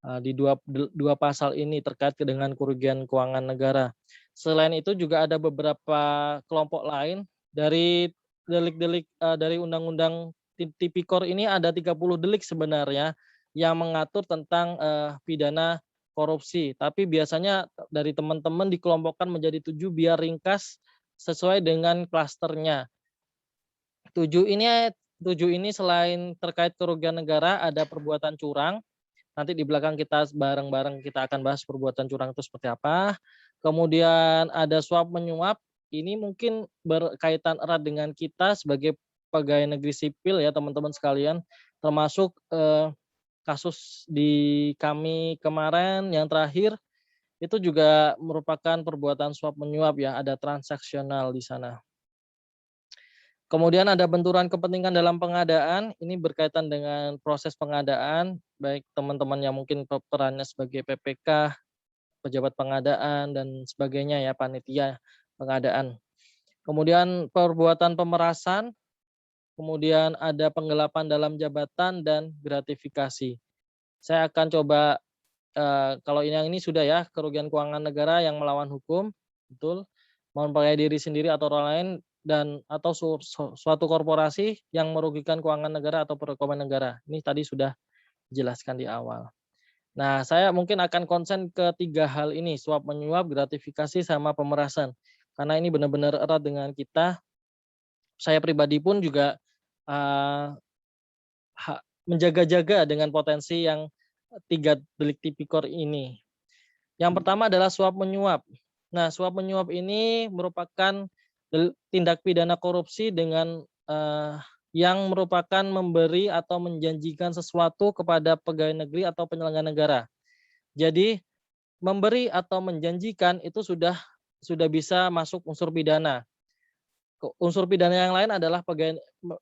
Di dua pasal ini terkait dengan kerugian keuangan negara. Selain itu juga ada beberapa kelompok lain dari delik-delik dari Undang-Undang Tipikor ini, ada 30 delik sebenarnya yang mengatur tentang pidana korupsi. Tapi biasanya dari teman-teman dikelompokkan menjadi 7 biar ringkas sesuai dengan klasternya. 7 ini selain terkait kerugian negara ada perbuatan curang. Nanti di belakang kita bareng-bareng kita akan bahas perbuatan curang itu seperti apa. Kemudian ada suap menyuap. Ini mungkin berkaitan erat dengan kita sebagai pegawai negeri sipil ya teman-teman sekalian. Termasuk kasus di kami kemarin yang terakhir itu juga merupakan perbuatan suap menyuap ya, ada transaksional di sana. Kemudian ada benturan kepentingan dalam pengadaan, ini berkaitan dengan proses pengadaan, baik teman-teman yang mungkin perannya sebagai PPK, pejabat pengadaan, dan sebagainya ya, panitia pengadaan. Kemudian perbuatan pemerasan, kemudian ada penggelapan dalam jabatan dan gratifikasi. Saya akan coba, kalau yang ini sudah ya, kerugian keuangan negara yang melawan hukum, betul, memperkaya diri sendiri atau orang lain, dan atau suatu korporasi yang merugikan keuangan negara atau perekonomian negara. Ini tadi sudah dijelaskan di awal. Nah, saya mungkin akan konsen ke 3 hal ini, suap menyuap, gratifikasi, sama pemerasan. Karena ini benar-benar erat dengan kita. Saya pribadi pun juga menjaga-jaga dengan potensi yang 3 delik tipikor ini. Yang pertama adalah suap menyuap. Nah, suap menyuap ini merupakan tindak pidana korupsi dengan yang merupakan memberi atau menjanjikan sesuatu kepada pegawai negeri atau penyelenggara negara. Jadi memberi atau menjanjikan itu sudah bisa masuk unsur pidana. Unsur pidana yang lain adalah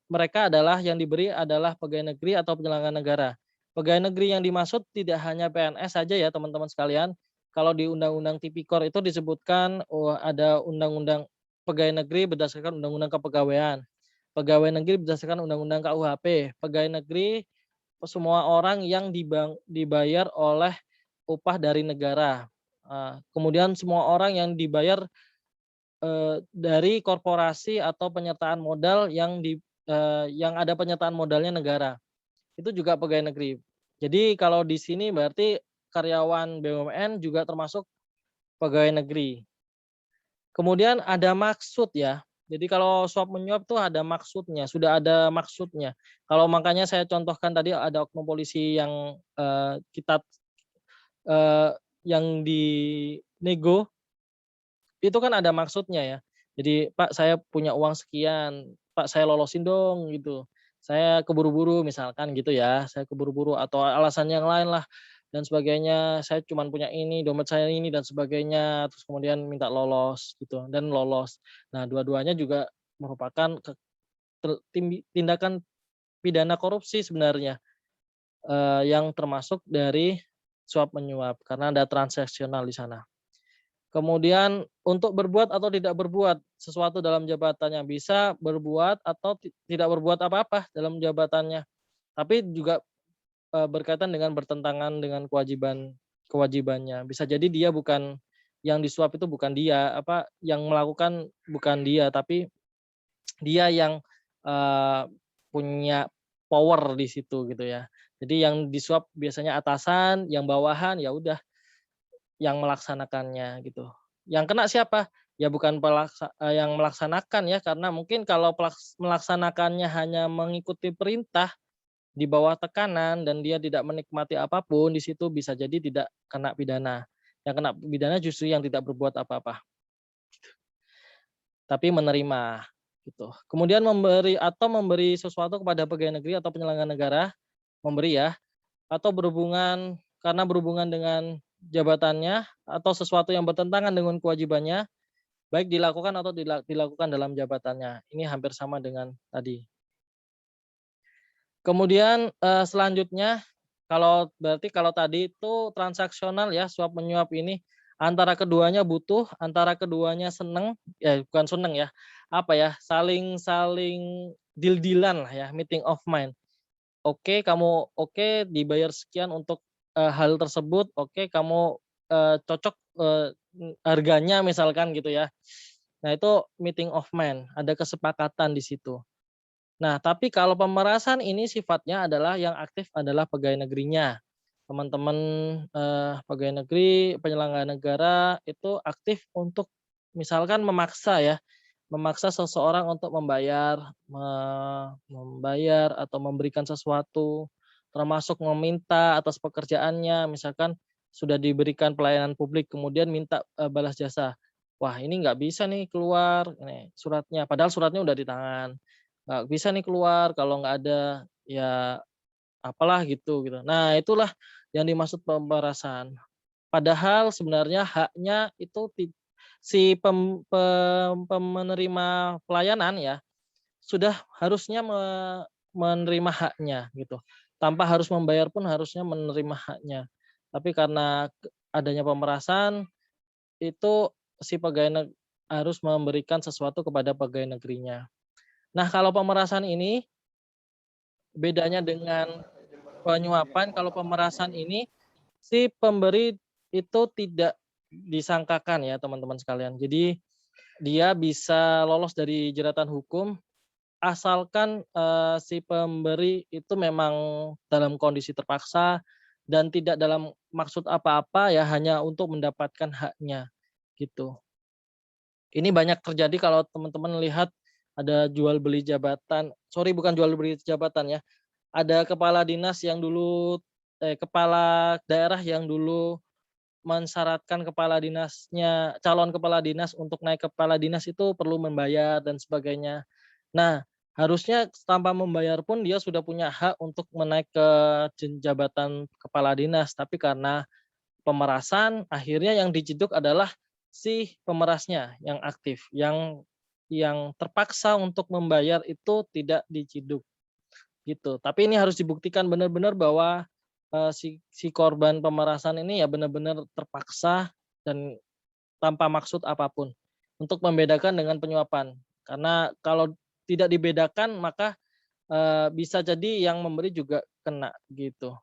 mereka adalah yang diberi adalah pegawai negeri atau penyelenggara negara. Pegawai negeri yang dimaksud tidak hanya PNS saja ya teman-teman sekalian. Kalau di Undang-Undang Tipikor itu disebutkan ada Undang-Undang Pegawai Negeri berdasarkan Undang-Undang Kepegawaian. Pegawai negeri berdasarkan Undang-Undang KUHP. Pegawai negeri semua orang yang dibayar oleh upah dari negara. Kemudian semua orang yang dibayar dari korporasi atau penyertaan modal yang ada penyertaan modalnya negara. Itu juga pegawai negeri. Jadi kalau di sini berarti karyawan BUMN juga termasuk pegawai negeri. Kemudian ada maksud ya. Jadi kalau suap menyuap itu ada maksudnya, sudah ada maksudnya. Kalau makanya saya contohkan tadi ada oknum polisi yang yang dinego, itu kan ada maksudnya ya. Jadi Pak saya punya uang sekian, Pak saya lolosin dong gitu. Saya keburu-buru misalkan gitu ya, saya keburu-buru atau alasan yang lain lah dan sebagainya, saya cuma punya ini, dompet saya ini dan sebagainya, terus kemudian minta lolos gitu dan lolos. Nah, dua-duanya juga merupakan tindakan pidana korupsi sebenarnya yang termasuk dari suap menyuap karena ada transaksional di sana. Kemudian untuk berbuat atau tidak berbuat sesuatu dalam jabatannya, bisa berbuat atau tidak berbuat apa-apa dalam jabatannya. Tapi juga berkaitan dengan bertentangan dengan kewajibannya. Bisa jadi dia bukan yang disuap itu bukan dia, yang melakukan bukan dia, tapi dia yang punya power di situ gitu ya. Jadi yang disuap biasanya atasan, yang bawahan ya udah yang melaksanakannya gitu. Yang kena siapa? Ya bukan yang melaksanakan ya, karena mungkin kalau melaksanakannya hanya mengikuti perintah di bawah tekanan dan dia tidak menikmati apapun, di situ bisa jadi tidak kena pidana. Yang kena pidana justru yang tidak berbuat apa-apa. Tapi menerima gitu. Kemudian memberi sesuatu kepada pegawai negeri atau penyelenggara negara, memberi ya, atau karena berhubungan dengan jabatannya atau sesuatu yang bertentangan dengan kewajibannya, baik dilakukan atau tidak dilakukan dalam jabatannya. Ini hampir sama dengan tadi. Kemudian selanjutnya berarti kalau tadi itu transaksional ya, suap menyuap ini antara keduanya butuh, antara keduanya seneng, ya bukan seneng ya, saling deal-dealan lah ya, meeting of mind. Oke, kamu dibayar sekian untuk hal tersebut, oke kamu cocok harganya misalkan gitu ya. Nah itu meeting of mind, ada kesepakatan di situ. Nah tapi kalau pemerasan ini sifatnya adalah yang aktif adalah pegawai negerinya. Teman-teman pegawai negeri, penyelenggara negara itu aktif untuk misalkan memaksa seseorang untuk membayar atau memberikan sesuatu, termasuk meminta atas pekerjaannya, misalkan sudah diberikan pelayanan publik, kemudian minta balas jasa. Wah ini nggak bisa nih keluar ini suratnya, padahal suratnya udah di tangan. Nggak bisa nih keluar kalau nggak ada ya apalah gitu. Nah itulah yang dimaksud pemerasan. Padahal sebenarnya haknya itu si penerima pelayanan ya sudah harusnya menerima haknya gitu. Tanpa harus membayar pun harusnya menerima haknya. Tapi karena adanya pemerasan itu si pegawai harus memberikan sesuatu kepada pegawai negerinya. Nah, kalau pemerasan ini bedanya dengan penyuapan, kalau pemerasan ini si pemberi itu tidak disangkakan ya teman-teman sekalian. Jadi dia bisa lolos dari jeratan hukum asalkan si pemberi itu memang dalam kondisi terpaksa dan tidak dalam maksud apa-apa ya hanya untuk mendapatkan haknya gitu. Ini banyak terjadi kalau teman-teman lihat ada jual beli jabatan, sorry bukan jual beli jabatan ya, ada kepala dinas yang dulu kepala daerah yang dulu mensyaratkan kepala dinasnya, calon kepala dinas untuk naik kepala dinas itu perlu membayar dan sebagainya. Nah, harusnya tanpa membayar pun dia sudah punya hak untuk menaik ke jabatan kepala dinas, tapi karena pemerasan akhirnya yang diciduk adalah si pemerasnya yang aktif, yang terpaksa untuk membayar itu tidak diciduk gitu. Tapi ini harus dibuktikan benar-benar bahwa si korban pemerasan ini ya benar-benar terpaksa dan tanpa maksud apapun untuk membedakan dengan penyuapan. Karena kalau tidak dibedakan maka bisa jadi yang memberi juga kena gitu.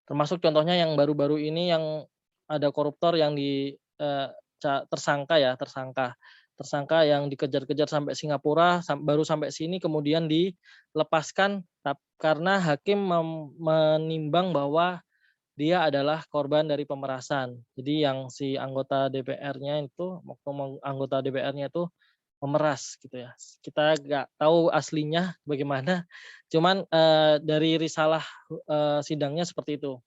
Termasuk contohnya yang baru-baru ini yang ada koruptor yang tersangka yang dikejar-kejar sampai Singapura, baru sampai sini kemudian dilepaskan karena hakim menimbang bahwa dia adalah korban dari pemerasan. Jadi yang si anggota DPR-nya itu, anggota DPR-nya itu memeras gitu ya. Kita nggak tahu aslinya bagaimana, cuman dari risalah sidangnya seperti itu.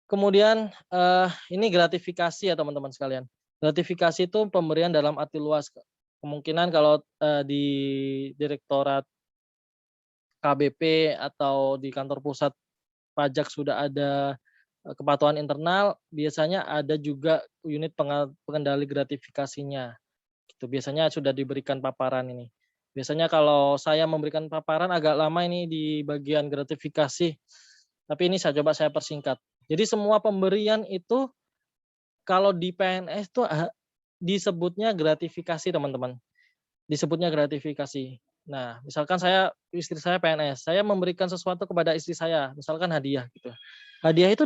Kemudian ini gratifikasi ya teman-teman sekalian. Gratifikasi itu pemberian dalam arti luas. Kemungkinan kalau di Direktorat KBP atau di kantor pusat pajak sudah ada kepatuhan internal, biasanya ada juga unit pengendali gratifikasinya. Gitu. Biasanya sudah diberikan paparan ini. Biasanya kalau saya memberikan paparan agak lama ini di bagian gratifikasi. Tapi ini saya coba saya persingkat. Jadi semua pemberian itu kalau di PNS itu disebutnya gratifikasi teman-teman. Disebutnya gratifikasi. Nah, misalkan istri saya PNS, saya memberikan sesuatu kepada istri saya, misalkan hadiah gitu. Hadiah itu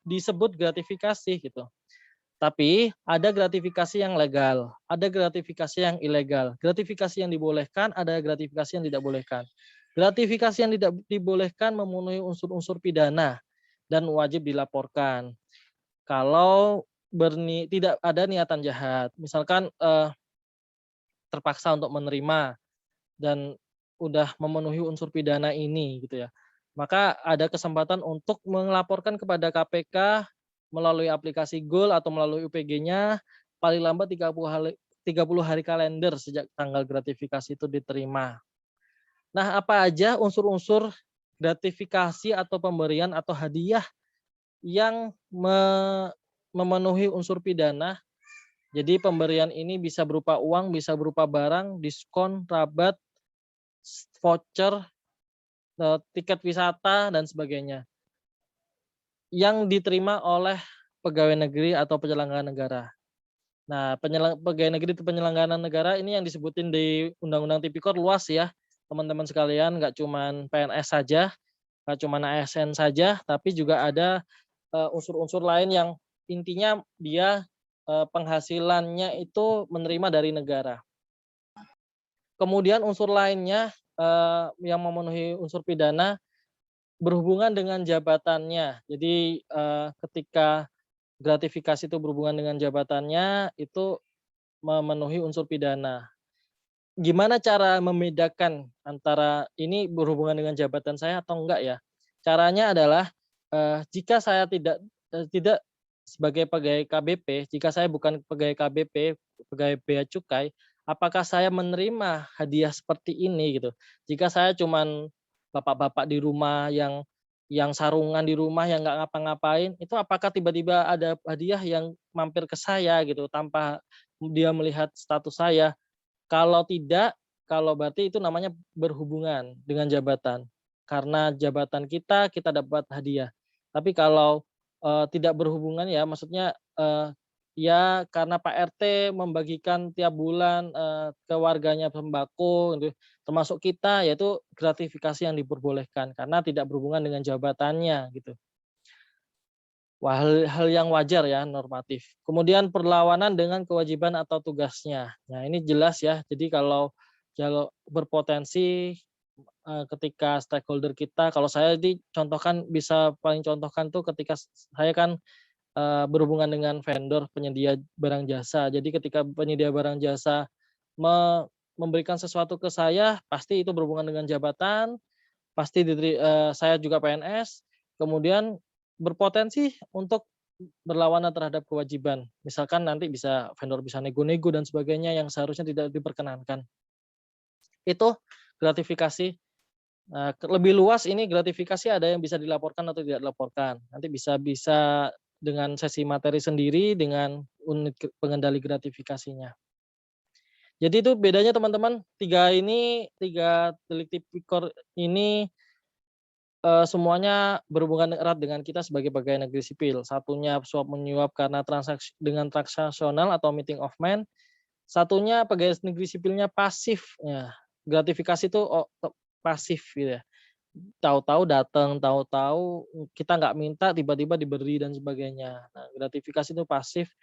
disebut gratifikasi gitu. Tapi ada gratifikasi yang legal, ada gratifikasi yang ilegal. Gratifikasi yang dibolehkan, ada gratifikasi yang tidak bolehkan. Gratifikasi yang tidak dibolehkan memenuhi unsur-unsur pidana dan wajib dilaporkan. Kalau tidak ada niatan jahat, misalkan terpaksa untuk menerima dan udah memenuhi unsur pidana ini gitu ya. Maka ada kesempatan untuk melaporkan kepada KPK melalui aplikasi Goal atau melalui UPG-nya paling lambat 30 hari kalender sejak tanggal gratifikasi itu diterima. Nah, apa aja unsur-unsur gratifikasi atau pemberian atau hadiah yang memenuhi unsur pidana? Jadi pemberian ini bisa berupa uang, bisa berupa barang, diskon, rabat, voucher, tiket wisata, dan sebagainya. Yang diterima oleh pegawai negeri atau penyelenggara negara. Nah, pegawai negeri itu penyelenggara negara ini yang disebutin di Undang-Undang Tipikor luas ya, teman-teman sekalian, nggak cuma PNS saja, nggak cuma ASN saja, tapi juga ada unsur-unsur lain yang intinya dia penghasilannya itu menerima dari negara. Kemudian unsur lainnya yang memenuhi unsur pidana berhubungan dengan jabatannya. Jadi ketika gratifikasi itu berhubungan dengan jabatannya itu memenuhi unsur pidana. Gimana cara membedakan antara ini berhubungan dengan jabatan saya atau enggak ya? Caranya adalah jika saya tidak sebagai pegawai KBP, jika saya bukan pegawai KBP, pegawai bea cukai, apakah saya menerima hadiah seperti ini gitu? Jika saya cuman bapak-bapak di rumah yang yang sarungan di rumah yang nggak ngapa-ngapain, itu apakah tiba-tiba ada hadiah yang mampir ke saya gitu tanpa dia melihat status saya? Kalau tidak, kalau berarti itu namanya berhubungan dengan jabatan. Karena jabatan kita dapat hadiah. Tapi kalau tidak berhubungan ya, maksudnya ya karena Pak RT membagikan tiap bulan ke warganya sembako gitu, termasuk kita, yaitu gratifikasi yang diperbolehkan karena tidak berhubungan dengan jabatannya gitu. Wah, hal yang wajar ya, normatif. Kemudian perlawanan dengan kewajiban atau tugasnya. Nah, ini jelas ya. Jadi kalau berpotensi ketika stakeholder kita, kalau saya dicontohkan bisa paling contohkan tuh ketika saya kan berhubungan dengan vendor penyedia barang jasa. Jadi ketika penyedia barang jasa memberikan sesuatu ke saya, pasti itu berhubungan dengan jabatan, pasti saya juga PNS, kemudian berpotensi untuk berlawanan terhadap kewajiban. Misalkan nanti vendor bisa nego-nego dan sebagainya yang seharusnya tidak diperkenankan. Itu gratifikasi. Lebih luas ini gratifikasi ada yang bisa dilaporkan atau tidak dilaporkan. Nanti bisa dengan sesi materi sendiri dengan unit pengendali gratifikasinya. Jadi itu bedanya teman-teman, tiga delik tipikor ini semuanya berhubungan erat dengan kita sebagai pegawai negeri sipil. Satunya suap menyuap karena transaksi dengan transaksional atau meeting of men. Satunya pegawai negeri sipilnya pasif. Ya, gratifikasi itu pasif gitu ya. Tahu-tahu datang, tahu-tahu kita nggak minta, tiba-tiba diberi dan sebagainya. Nah, gratifikasi itu pasif,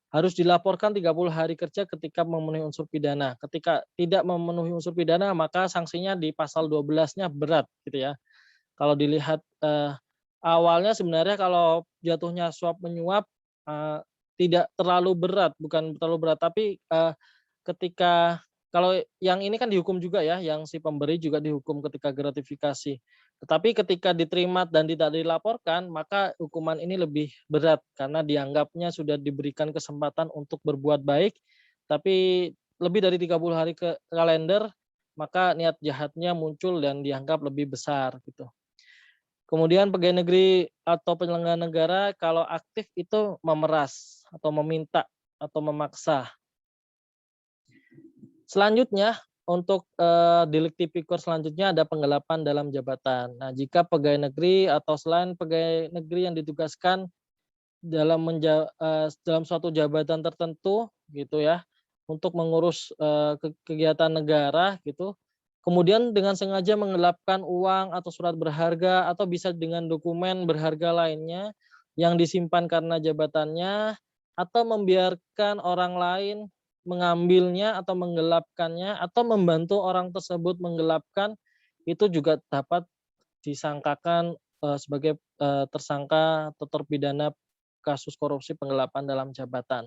harus dilaporkan 30 hari kerja ketika memenuhi unsur pidana. Ketika tidak memenuhi unsur pidana, maka sanksinya di pasal 12-nya berat gitu ya. Kalau dilihat awalnya sebenarnya kalau jatuhnya suap menyuap tidak terlalu berat, bukan terlalu berat, tapi ketika kalau yang ini kan dihukum juga ya, yang si pemberi juga dihukum ketika gratifikasi. Tetapi ketika diterima dan tidak dilaporkan, maka hukuman ini lebih berat karena dianggapnya sudah diberikan kesempatan untuk berbuat baik, tapi lebih dari 30 hari ke kalender, maka niat jahatnya muncul dan dianggap lebih besar gitu. Kemudian pegawai negeri atau penyelenggara negara kalau aktif itu memeras atau meminta atau memaksa. Selanjutnya untuk delik tipikor selanjutnya ada penggelapan dalam jabatan. Nah, jika pegawai negeri atau selain pegawai negeri yang ditugaskan dalam suatu jabatan tertentu gitu ya, untuk mengurus kegiatan negara gitu, kemudian dengan sengaja menggelapkan uang atau surat berharga atau bisa dengan dokumen berharga lainnya yang disimpan karena jabatannya atau membiarkan orang lain mengambilnya atau menggelapkannya atau membantu orang tersebut menggelapkan, itu juga dapat disangkakan sebagai tersangka atau terpidana kasus korupsi penggelapan dalam jabatan.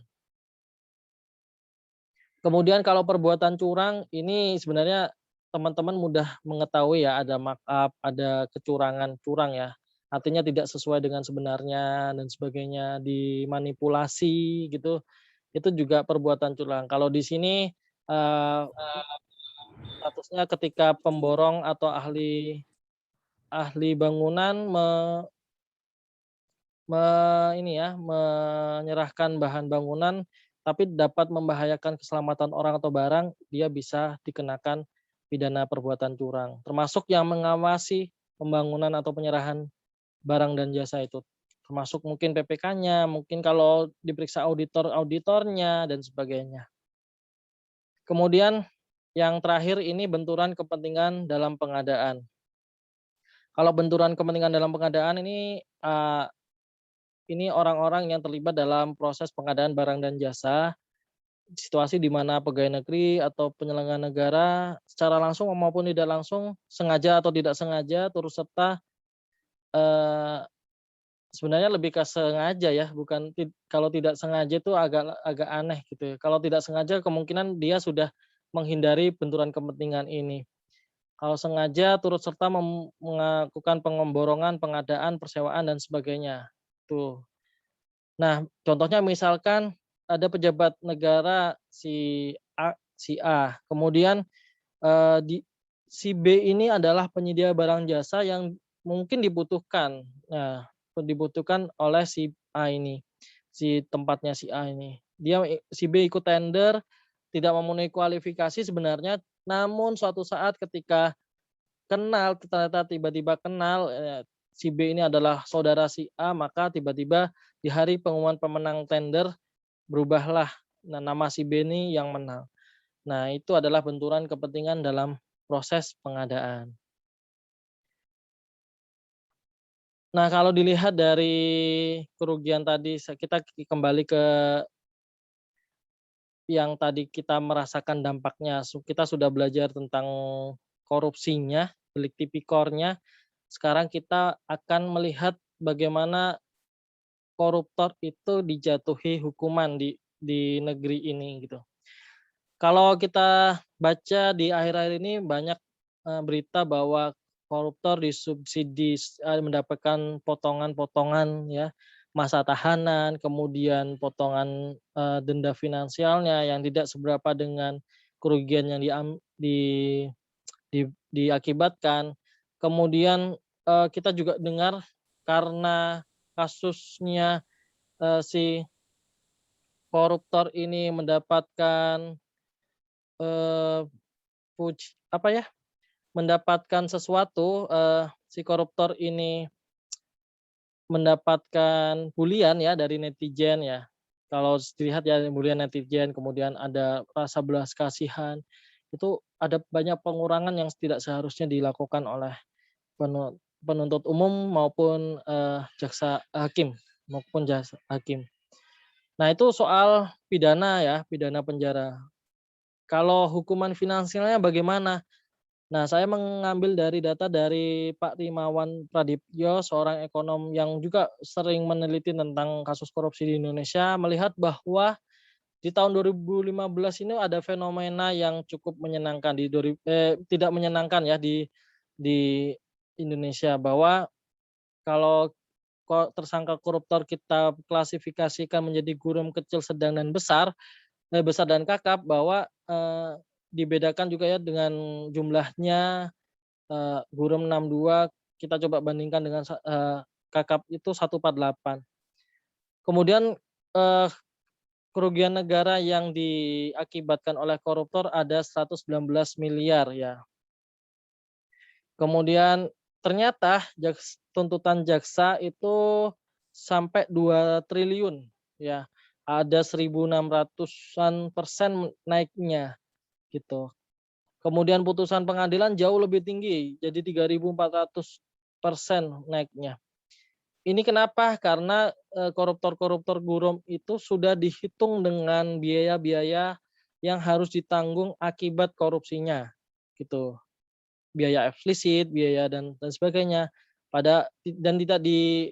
Kemudian kalau perbuatan curang ini sebenarnya teman-teman mudah mengetahui ya, ada markup, ada kecurangan curang ya. Artinya tidak sesuai dengan sebenarnya dan sebagainya, dimanipulasi gitu. Itu juga perbuatan curang. Kalau di sini statusnya ketika pemborong atau ahli bangunan menyerahkan bahan bangunan tapi dapat membahayakan keselamatan orang atau barang, dia bisa dikenakan pidana perbuatan curang. Termasuk yang mengawasi pembangunan atau penyerahan barang dan jasa itu. Termasuk mungkin PPK-nya, mungkin kalau diperiksa auditornya, dan sebagainya. Kemudian yang terakhir ini benturan kepentingan dalam pengadaan. Kalau benturan kepentingan dalam pengadaan ini orang-orang yang terlibat dalam proses pengadaan barang dan jasa, situasi di mana pegawai negeri atau penyelenggara negara secara langsung maupun tidak langsung, sengaja atau tidak sengaja, turut serta sebenarnya lebih ke sengaja ya, bukan kalau tidak sengaja itu agak aneh gitu ya. Kalau tidak sengaja kemungkinan dia sudah menghindari benturan kepentingan ini. Kalau sengaja turut serta melakukan pengeborongan, pengadaan, persewaan dan sebagainya. Tuh. Nah, contohnya misalkan ada pejabat negara si A, kemudian si B ini adalah penyedia barang jasa yang mungkin dibutuhkan. Nah, dibutuhkan oleh si A ini, si tempatnya si A ini. Si B ikut tender, tidak memenuhi kualifikasi sebenarnya, namun suatu saat ketika kenal, ternyata tiba-tiba kenal, si B ini adalah saudara si A, maka tiba-tiba di hari pengumuman pemenang tender berubahlah nama si B ini yang menang. Nah, itu adalah benturan kepentingan dalam proses pengadaan. Nah, kalau dilihat dari kerugian tadi, kita kembali ke yang tadi kita merasakan dampaknya. Kita sudah belajar tentang korupsinya, delik tipikornya. Sekarang kita akan melihat bagaimana koruptor itu dijatuhi hukuman di negeri ini gitu. Kalau kita baca di akhir-akhir ini banyak berita bahwa koruptor disubsidi mendapatkan potongan-potongan ya, masa tahanan, kemudian potongan denda finansialnya yang tidak seberapa dengan kerugian yang diakibatkan. Kemudian kita juga dengar karena kasusnya si koruptor ini mendapatkan mendapatkan sesuatu, si koruptor ini mendapatkan bulian ya dari netizen ya. Kalau dilihat ya bulian netizen, kemudian ada rasa belas kasihan, itu ada banyak pengurangan yang tidak seharusnya dilakukan oleh penuntut umum maupun jaksa hakim maupun jaksa hakim. Nah, itu soal pidana ya, pidana penjara. Kalau hukuman finansialnya bagaimana? Nah, saya mengambil dari data dari Pak Rimawan Pradiptyo, seorang ekonom yang juga sering meneliti tentang kasus korupsi di Indonesia, melihat bahwa di tahun 2015 ini ada fenomena yang cukup menyenangkan tidak menyenangkan ya di Indonesia, bahwa kalau tersangka koruptor kita klasifikasikan menjadi gurem, kecil, sedang dan besar dan kakap, bahwa dibedakan juga ya dengan jumlahnya. Gurem 62 kita coba bandingkan dengan kakap itu 148. Kemudian kerugian negara yang diakibatkan oleh koruptor ada 119 miliar ya. Kemudian ternyata tuntutan jaksa itu sampai 2 triliun ya. Ada 1.600% naiknya gitu. Kemudian putusan pengadilan jauh lebih tinggi, jadi 3.400% naiknya. Ini kenapa? Karena koruptor-koruptor gurem itu sudah dihitung dengan biaya-biaya yang harus ditanggung akibat korupsinya, gitu. Biaya eksplisit, biaya dan sebagainya.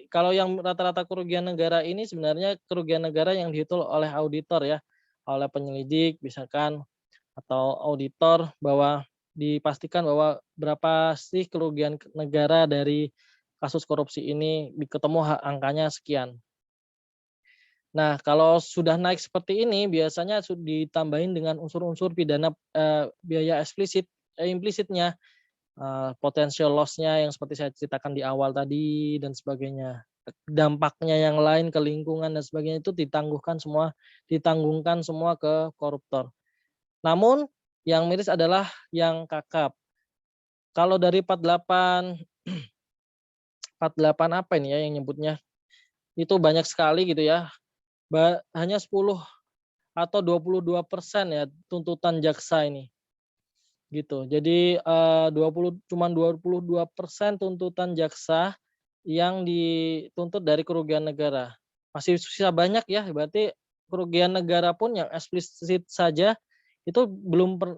Kalau yang rata-rata kerugian negara ini sebenarnya kerugian negara yang dihitung oleh auditor ya, oleh penyelidik misalkan atau auditor, bahwa dipastikan bahwa berapa sih kerugian negara dari kasus korupsi ini, ketemu angkanya sekian. Nah, kalau sudah naik seperti ini biasanya ditambahin dengan unsur-unsur pidana biaya implisitnya, potential loss-nya yang seperti saya ceritakan di awal tadi dan sebagainya. Dampaknya yang lain ke lingkungan dan sebagainya itu ditanggungkan semua ke koruptor. Namun yang miris adalah yang kakap. Kalau dari 48 apa ini ya yang nyebutnya, itu banyak sekali gitu ya. Hanya 10 atau 22% ya tuntutan jaksa ini. Gitu. Jadi cuma 22% tuntutan jaksa yang dituntut dari kerugian negara. Masih sisa banyak ya, berarti kerugian negara pun yang eksplisit saja itu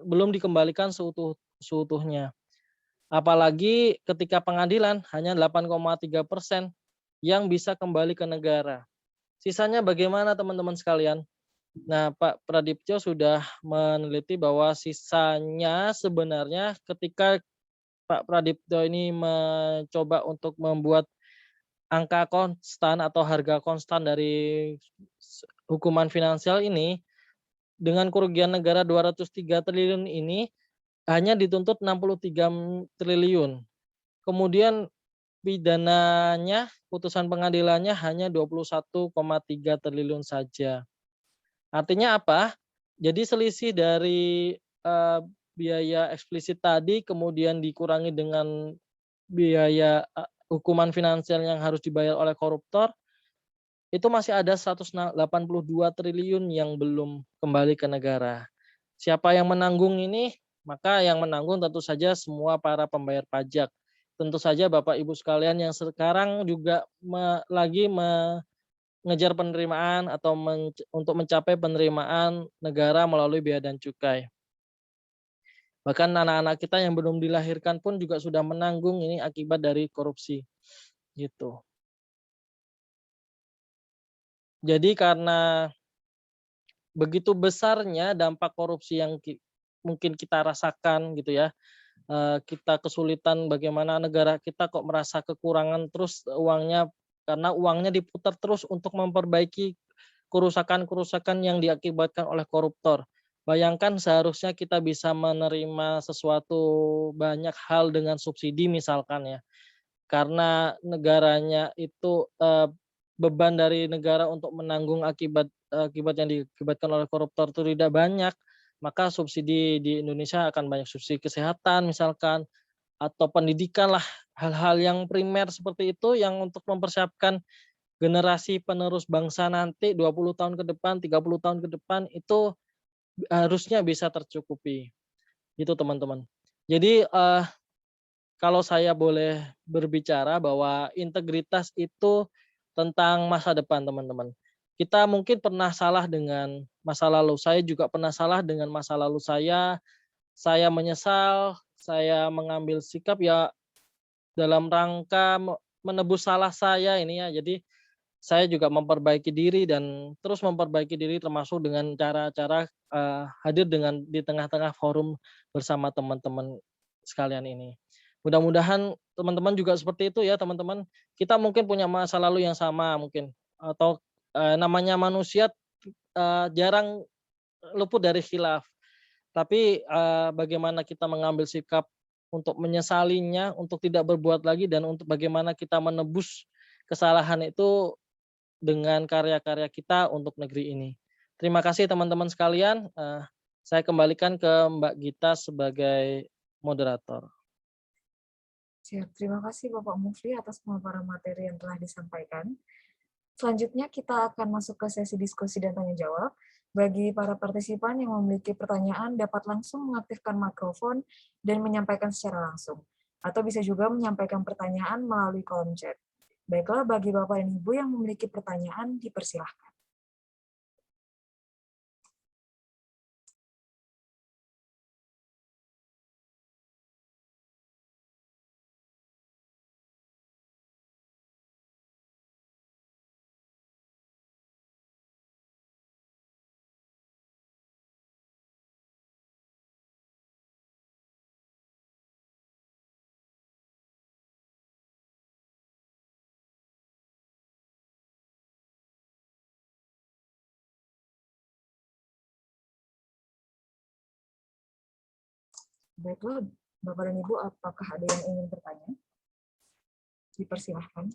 belum dikembalikan seutuhnya. Apalagi ketika pengadilan hanya 8,3% yang bisa kembali ke negara. Sisanya bagaimana teman-teman sekalian? Nah, Pak Pradiptyo sudah meneliti bahwa sisanya sebenarnya ketika Pak Pradiptyo ini mencoba untuk membuat angka konstan atau harga konstan dari hukuman finansial ini, dengan kerugian negara 203 triliun ini hanya dituntut 63 triliun. Kemudian pidananya, putusan pengadilannya hanya 21,3 triliun saja. Artinya apa? Jadi selisih dari biaya eksplisit tadi kemudian dikurangi dengan biaya hukuman finansial yang harus dibayar oleh koruptor, itu masih ada 182 triliun yang belum kembali ke negara. Siapa yang menanggung ini? Maka yang menanggung tentu saja semua para pembayar pajak. Tentu saja Bapak Ibu sekalian yang sekarang juga lagi mengejar penerimaan atau untuk mencapai penerimaan negara melalui bea dan cukai. Bahkan anak-anak kita yang belum dilahirkan pun juga sudah menanggung ini akibat dari korupsi. Gitu. Jadi karena begitu besarnya dampak korupsi yang mungkin kita rasakan gitu ya, kita kesulitan bagaimana negara kita kok merasa kekurangan terus uangnya, karena uangnya diputar terus untuk memperbaiki kerusakan-kerusakan yang diakibatkan oleh koruptor. Bayangkan seharusnya kita bisa menerima sesuatu banyak hal dengan subsidi misalkan ya, karena negaranya itu beban dari negara untuk menanggung akibat yang diakibatkan oleh koruptor itu tidak banyak, maka subsidi di Indonesia akan banyak, subsidi kesehatan misalkan, atau pendidikan lah, hal-hal yang primer seperti itu yang untuk mempersiapkan generasi penerus bangsa nanti 20 tahun ke depan, 30 tahun ke depan itu harusnya bisa tercukupi. Gitu teman-teman. Jadi kalau saya boleh berbicara bahwa integritas itu tentang masa depan teman-teman. Kita mungkin pernah salah dengan masa lalu. Saya juga pernah salah dengan masa lalu saya. Saya menyesal, saya mengambil sikap ya dalam rangka menebus salah saya ini ya. Jadi saya juga memperbaiki diri dan terus memperbaiki diri termasuk dengan cara-cara hadir di tengah-tengah forum bersama teman-teman sekalian ini. Mudah-mudahan teman-teman juga seperti itu ya teman-teman. Kita mungkin punya masa lalu yang sama mungkin, atau namanya manusia jarang luput dari khilaf. Tapi bagaimana kita mengambil sikap untuk menyesalinya, untuk tidak berbuat lagi, dan untuk bagaimana kita menebus kesalahan itu dengan karya-karya kita untuk negeri ini. Terima kasih teman-teman sekalian. Saya kembalikan ke Mbak Gita sebagai moderator. Siap, terima kasih Bapak Mufli atas pemaparan materi yang telah disampaikan. Selanjutnya kita akan masuk ke sesi diskusi dan tanya jawab. Bagi para partisipan yang memiliki pertanyaan dapat langsung mengaktifkan mikrofon dan menyampaikan secara langsung. Atau bisa juga menyampaikan pertanyaan melalui kolom chat. Baiklah, bagi Bapak dan Ibu yang memiliki pertanyaan, dipersilahkan. Baiklah, Bapak dan Ibu, apakah ada yang ingin bertanya? Dipersilahkan.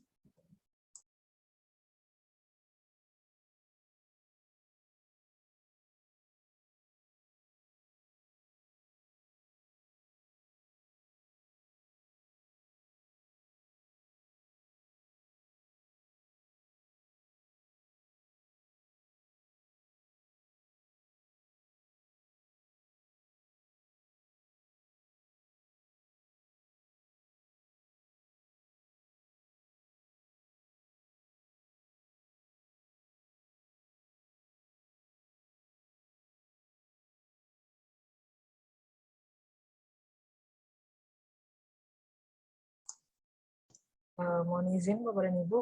Mohon izin Bapak dan Ibu,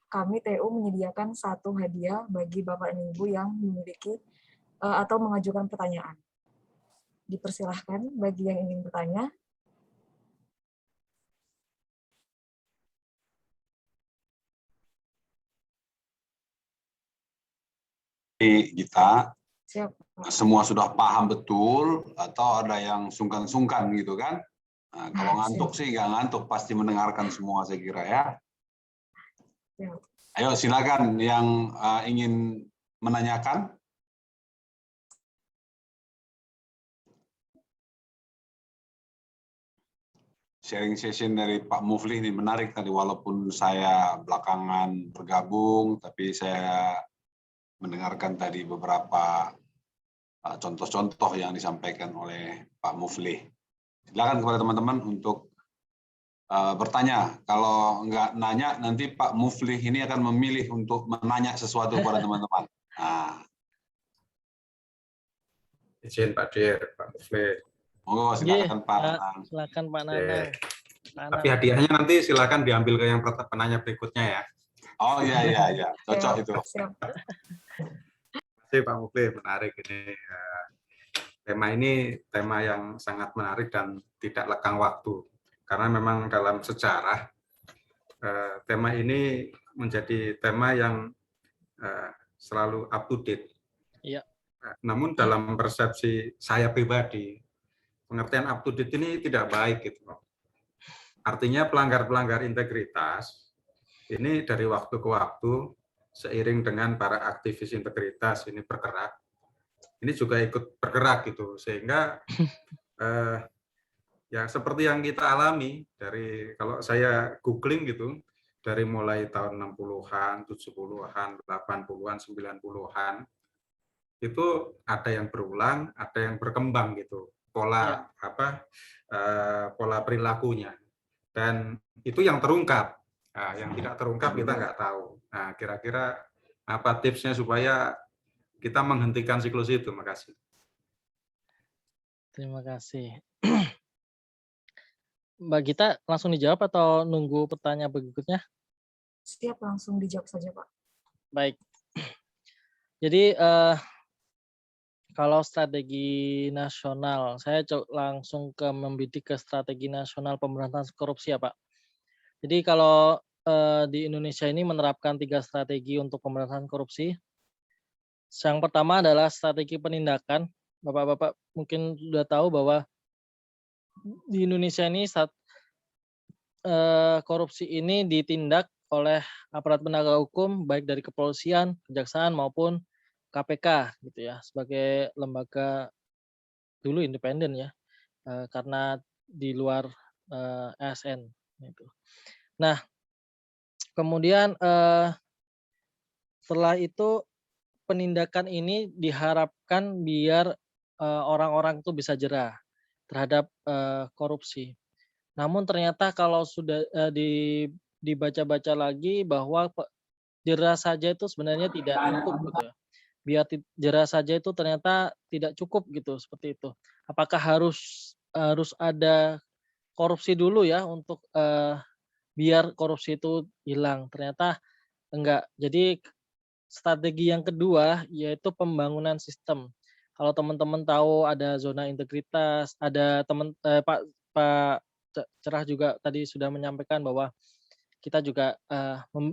kami TU menyediakan satu hadiah bagi Bapak dan Ibu yang memiliki atau mengajukan pertanyaan. Dipersilahkan bagi yang ingin bertanya. Kita Siap, Pak. semua sudah paham betul atau ada yang sungkan-sungkan gitu kan? Nah, kalau ngantuk sih nggak ngantuk, pasti mendengarkan semua saya kira ya. Siap. Ayo silakan yang ingin menanyakan. Sharing session dari Pak Mufli ini menarik tadi, walaupun saya belakangan bergabung, tapi saya mendengarkan tadi beberapa contoh-contoh yang disampaikan oleh Pak Mufli. Silakan kepada teman-teman untuk bertanya. Kalau nggak nanya, nanti Pak Mufli ini akan memilih untuk menanya sesuatu kepada teman-teman. Nah. Izin Pak Dir, Pak Mufli. Monggo, silakan Pak Nanang. Silakan Pak Nanang. Tapi hadiahnya nanti silakan diambil ke yang penanya berikutnya ya. Oh iya, cocok itu. Siap. Terima kasih Pak Mufli, menarik ini. Tema ini tema yang sangat menarik dan tidak lekang waktu. Karena memang dalam sejarah, tema ini menjadi tema yang selalu up to date. Iya. Namun dalam persepsi saya pribadi, pengertian up to date ini tidak baik gitu. Artinya pelanggar-pelanggar integritas ini dari waktu ke waktu seiring dengan para aktivis integritas ini bergerak, ini juga ikut bergerak gitu, sehingga ya seperti yang kita alami dari, kalau saya googling gitu, dari mulai tahun 60-an, 70-an, 80-an, 90-an, itu ada yang berulang, ada yang berkembang gitu pola pola perilakunya, dan itu yang terungkap. Nah, yang tidak terungkap kita nggak tahu. Nah, kira-kira apa tipsnya supaya kita menghentikan siklus itu? Makasih. Terima kasih. Mbak Gita langsung dijawab atau nunggu pertanyaan berikutnya? Siap, langsung dijawab saja Pak. Baik. Jadi kalau strategi nasional, saya langsung membidik ke strategi nasional pemberantasan korupsi ya Pak. Jadi kalau di Indonesia ini menerapkan 3 strategi untuk pemberantasan korupsi. Yang pertama adalah strategi penindakan. Bapak-bapak mungkin sudah tahu bahwa di Indonesia ini korupsi ini ditindak oleh aparat penegak hukum, baik dari kepolisian, kejaksaan maupun KPK gitu ya, sebagai lembaga dulu independen ya, karena di luar ASN gitu. Nah, kemudian setelah itu penindakan ini diharapkan biar orang-orang itu bisa jera terhadap korupsi. Namun ternyata kalau sudah dibaca-baca lagi bahwa jera saja itu sebenarnya tidak cukup gitu ya. Biar jera saja itu ternyata tidak cukup gitu, seperti itu. Apakah harus ada korupsi dulu ya untuk biar korupsi itu hilang? Ternyata enggak. Jadi strategi yang kedua yaitu pembangunan sistem. Kalau teman-teman tahu ada zona integritas, ada Pak Cerah juga tadi sudah menyampaikan bahwa kita juga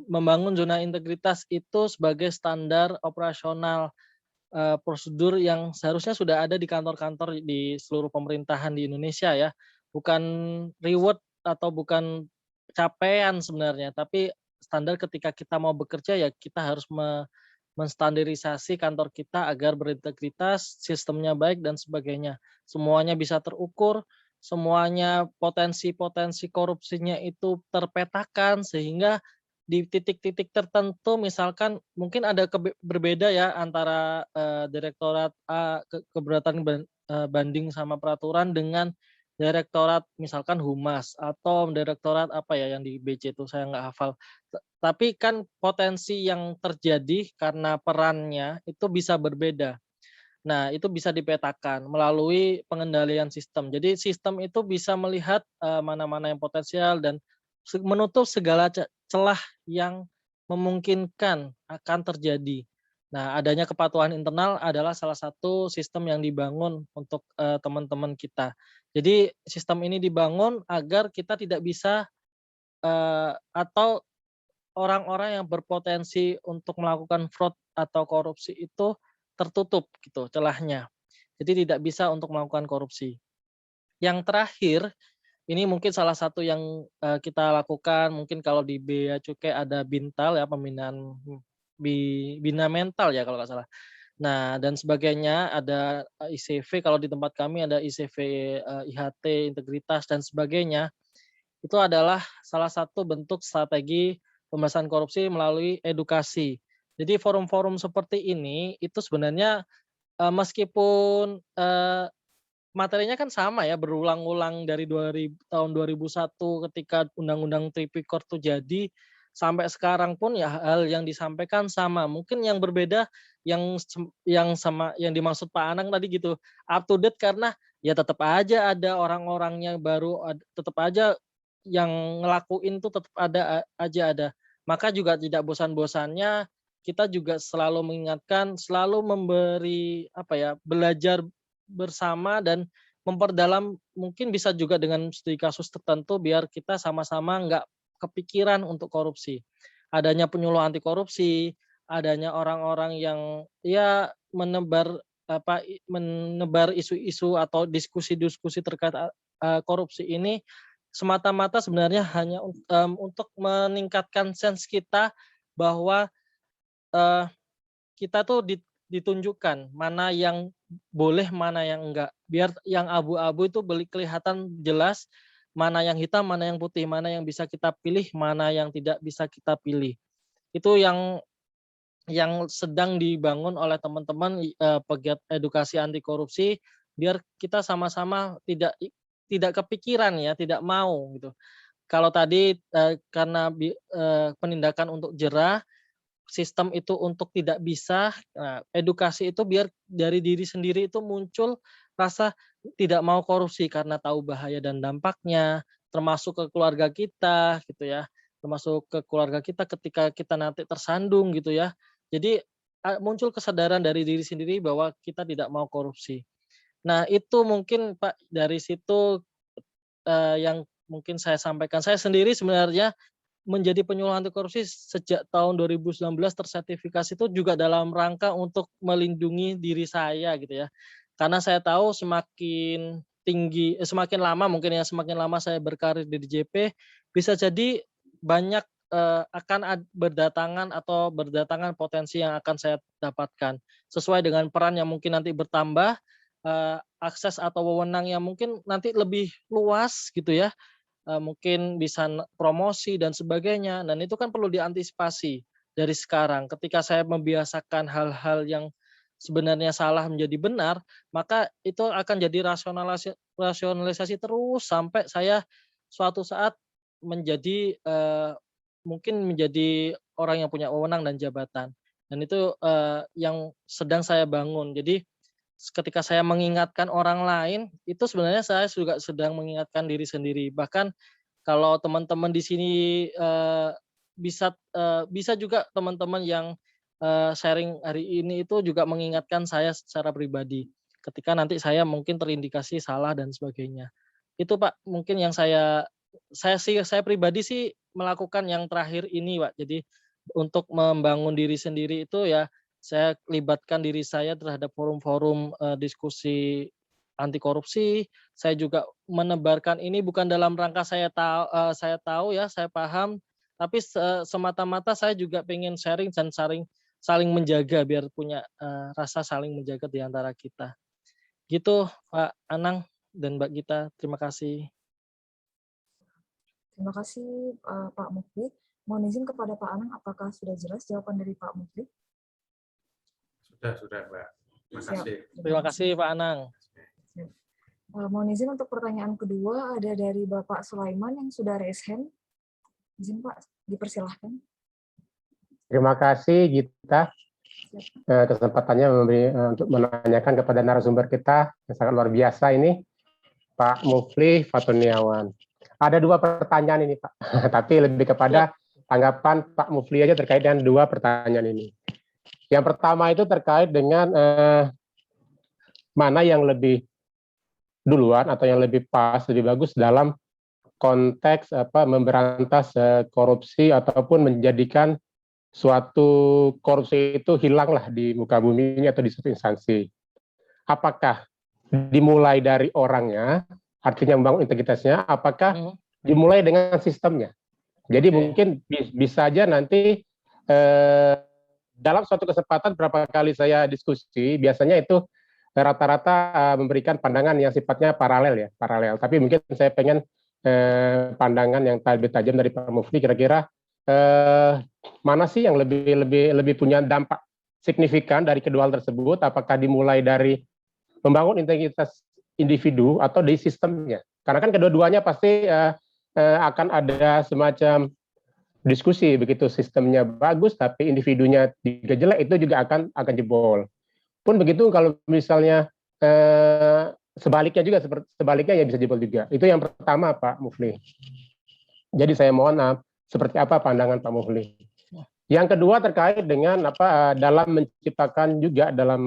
membangun zona integritas itu sebagai standar operasional prosedur yang seharusnya sudah ada di kantor-kantor di seluruh pemerintahan di Indonesia ya. Bukan reward atau bukan capaian sebenarnya, tapi standar ketika kita mau bekerja ya kita harus menstandarisasi kantor kita agar berintegritas, sistemnya baik dan sebagainya. Semuanya bisa terukur, semuanya potensi-potensi korupsinya itu terpetakan sehingga di titik-titik tertentu misalkan mungkin ada berbeda ya antara Direktorat A keberatan banding sama peraturan dengan Direktorat misalkan Humas atau Direktorat apa ya yang di BC itu saya nggak hafal. Tapi kan potensi yang terjadi karena perannya itu bisa berbeda. Nah, itu bisa dipetakan melalui pengendalian sistem. Jadi sistem itu bisa melihat mana-mana yang potensial dan menutup segala celah yang memungkinkan akan terjadi. Nah, adanya kepatuhan internal adalah salah satu sistem yang dibangun untuk teman-teman kita. Jadi sistem ini dibangun agar kita tidak bisa atau orang-orang yang berpotensi untuk melakukan fraud atau korupsi itu tertutup gitu celahnya. Jadi tidak bisa untuk melakukan korupsi. Yang terakhir ini mungkin salah satu yang kita lakukan. Mungkin kalau di Bea Cukai ada Bintal ya, pembinaan bina mental ya kalau nggak salah. Nah, dan sebagainya, ada ICV, kalau di tempat kami ada ICV, IHT, integritas, dan sebagainya. Itu adalah salah satu bentuk strategi pemberantasan korupsi melalui edukasi. Jadi forum-forum seperti ini itu sebenarnya meskipun materinya kan sama ya, berulang-ulang dari tahun 2001 ketika Undang-Undang Tipikor itu jadi, sampai sekarang pun ya hal yang disampaikan sama. Mungkin yang berbeda yang sama yang dimaksud Pak Anang tadi gitu, up to date karena ya tetap aja ada orang-orangnya baru, tetap aja yang ngelakuin tuh tetap aja ada. Maka juga tidak bosan-bosannya kita juga selalu mengingatkan, selalu memberi belajar bersama dan memperdalam, mungkin bisa juga dengan studi kasus tertentu biar kita sama-sama nggak kepikiran untuk korupsi. Adanya penyuluh anti korupsi, adanya orang-orang yang ya menebar isu-isu atau diskusi-diskusi terkait korupsi ini semata-mata sebenarnya hanya untuk meningkatkan sense kita bahwa kita tuh ditunjukkan mana yang boleh, mana yang enggak. Biar yang abu-abu itu kelihatan jelas, mana yang hitam, mana yang putih, mana yang bisa kita pilih, mana yang tidak bisa kita pilih. Itu yang sedang dibangun oleh teman-teman pegiat edukasi anti korupsi, biar kita sama-sama tidak kepikiran ya, tidak mau gitu. Kalau tadi karena penindakan untuk jera, sistem itu untuk tidak bisa, edukasi itu biar dari diri sendiri itu muncul rasa tidak mau korupsi karena tahu bahaya dan dampaknya, termasuk ke keluarga kita gitu ya, termasuk ke keluarga kita ketika kita nanti tersandung gitu ya. Jadi muncul kesadaran dari diri sendiri bahwa kita tidak mau korupsi. Nah itu mungkin Pak dari situ yang mungkin saya sampaikan. Saya sendiri sebenarnya menjadi penyuluh anti korupsi sejak tahun 2019 tersertifikasi itu juga dalam rangka untuk melindungi diri saya gitu ya. Karena saya tahu semakin tinggi, semakin lama mungkin ya, semakin lama saya berkarir di DJP, bisa jadi banyak akan berdatangan potensi yang akan saya dapatkan. Sesuai dengan peran yang mungkin nanti bertambah, akses atau wewenang yang mungkin nanti lebih luas gitu ya. Mungkin bisa promosi dan sebagainya, dan itu kan perlu diantisipasi dari sekarang. Ketika saya membiasakan hal-hal yang sebenarnya salah menjadi benar, maka itu akan jadi rasionalisasi terus sampai saya suatu saat menjadi mungkin menjadi orang yang punya wewenang dan jabatan. Dan itu yang sedang saya bangun. Jadi ketika saya mengingatkan orang lain, itu sebenarnya saya juga sedang mengingatkan diri sendiri. Bahkan kalau teman-teman di sini bisa juga teman-teman yang sharing hari ini itu juga mengingatkan saya secara pribadi. Ketika nanti saya mungkin terindikasi salah dan sebagainya. Itu Pak, mungkin yang saya pribadi sih melakukan yang terakhir ini Pak. Jadi untuk membangun diri sendiri itu ya, saya libatkan diri saya terhadap forum-forum diskusi anti korupsi. Saya juga menebarkan ini bukan dalam rangka saya tahu ya, saya paham, tapi semata-mata saya juga pengen sharing dan saling menjaga biar punya rasa saling menjaga di antara kita. Gitu Pak Anang dan Mbak Gita, terima kasih. Terima kasih Pak Mufli. Mohon izin kepada Pak Anang, apakah sudah jelas jawaban dari Pak Mufli? Sudah, Mbak. Terima kasih. Terima kasih, Pak Anang. Mohon izin untuk pertanyaan kedua, ada dari Bapak Sulaiman yang sudah raise hand. Izin Pak, dipersilahkan. Terima kasih, Gita. Kesempatannya untuk menanyakan kepada narasumber kita yang sangat luar biasa ini, Pak Mufli Fatoniawan. Ada dua pertanyaan ini, Pak. Tapi lebih kepada tanggapan Pak Mufli aja terkait dengan dua pertanyaan ini. Yang pertama itu terkait dengan mana yang lebih duluan atau yang lebih pas, lebih bagus dalam konteks memberantas korupsi ataupun menjadikan suatu korupsi itu hilanglah di muka bumi ini atau di suatu instansi. Apakah dimulai dari orangnya artinya membangun integritasnya, apakah dimulai dengan sistemnya. Jadi mungkin bisa aja nanti dalam suatu kesempatan berapa kali saya diskusi, biasanya itu rata-rata memberikan pandangan yang sifatnya paralel. Tapi mungkin saya pengen pandangan yang lebih tajam dari Pak Mufli, kira-kira mana sih yang lebih punya dampak signifikan dari kedua hal tersebut? Apakah dimulai dari membangun integritas individu atau di sistemnya? Karena kan kedua-duanya pasti akan ada semacam diskusi, begitu sistemnya bagus tapi individunya juga jelek, itu juga akan jebol. Pun begitu kalau misalnya sebaliknya ya bisa jebol juga. Itu yang pertama, Pak Mufli. Jadi saya mohon seperti apa pandangan Pak Mufli. Yang kedua terkait dengan dalam menciptakan juga dalam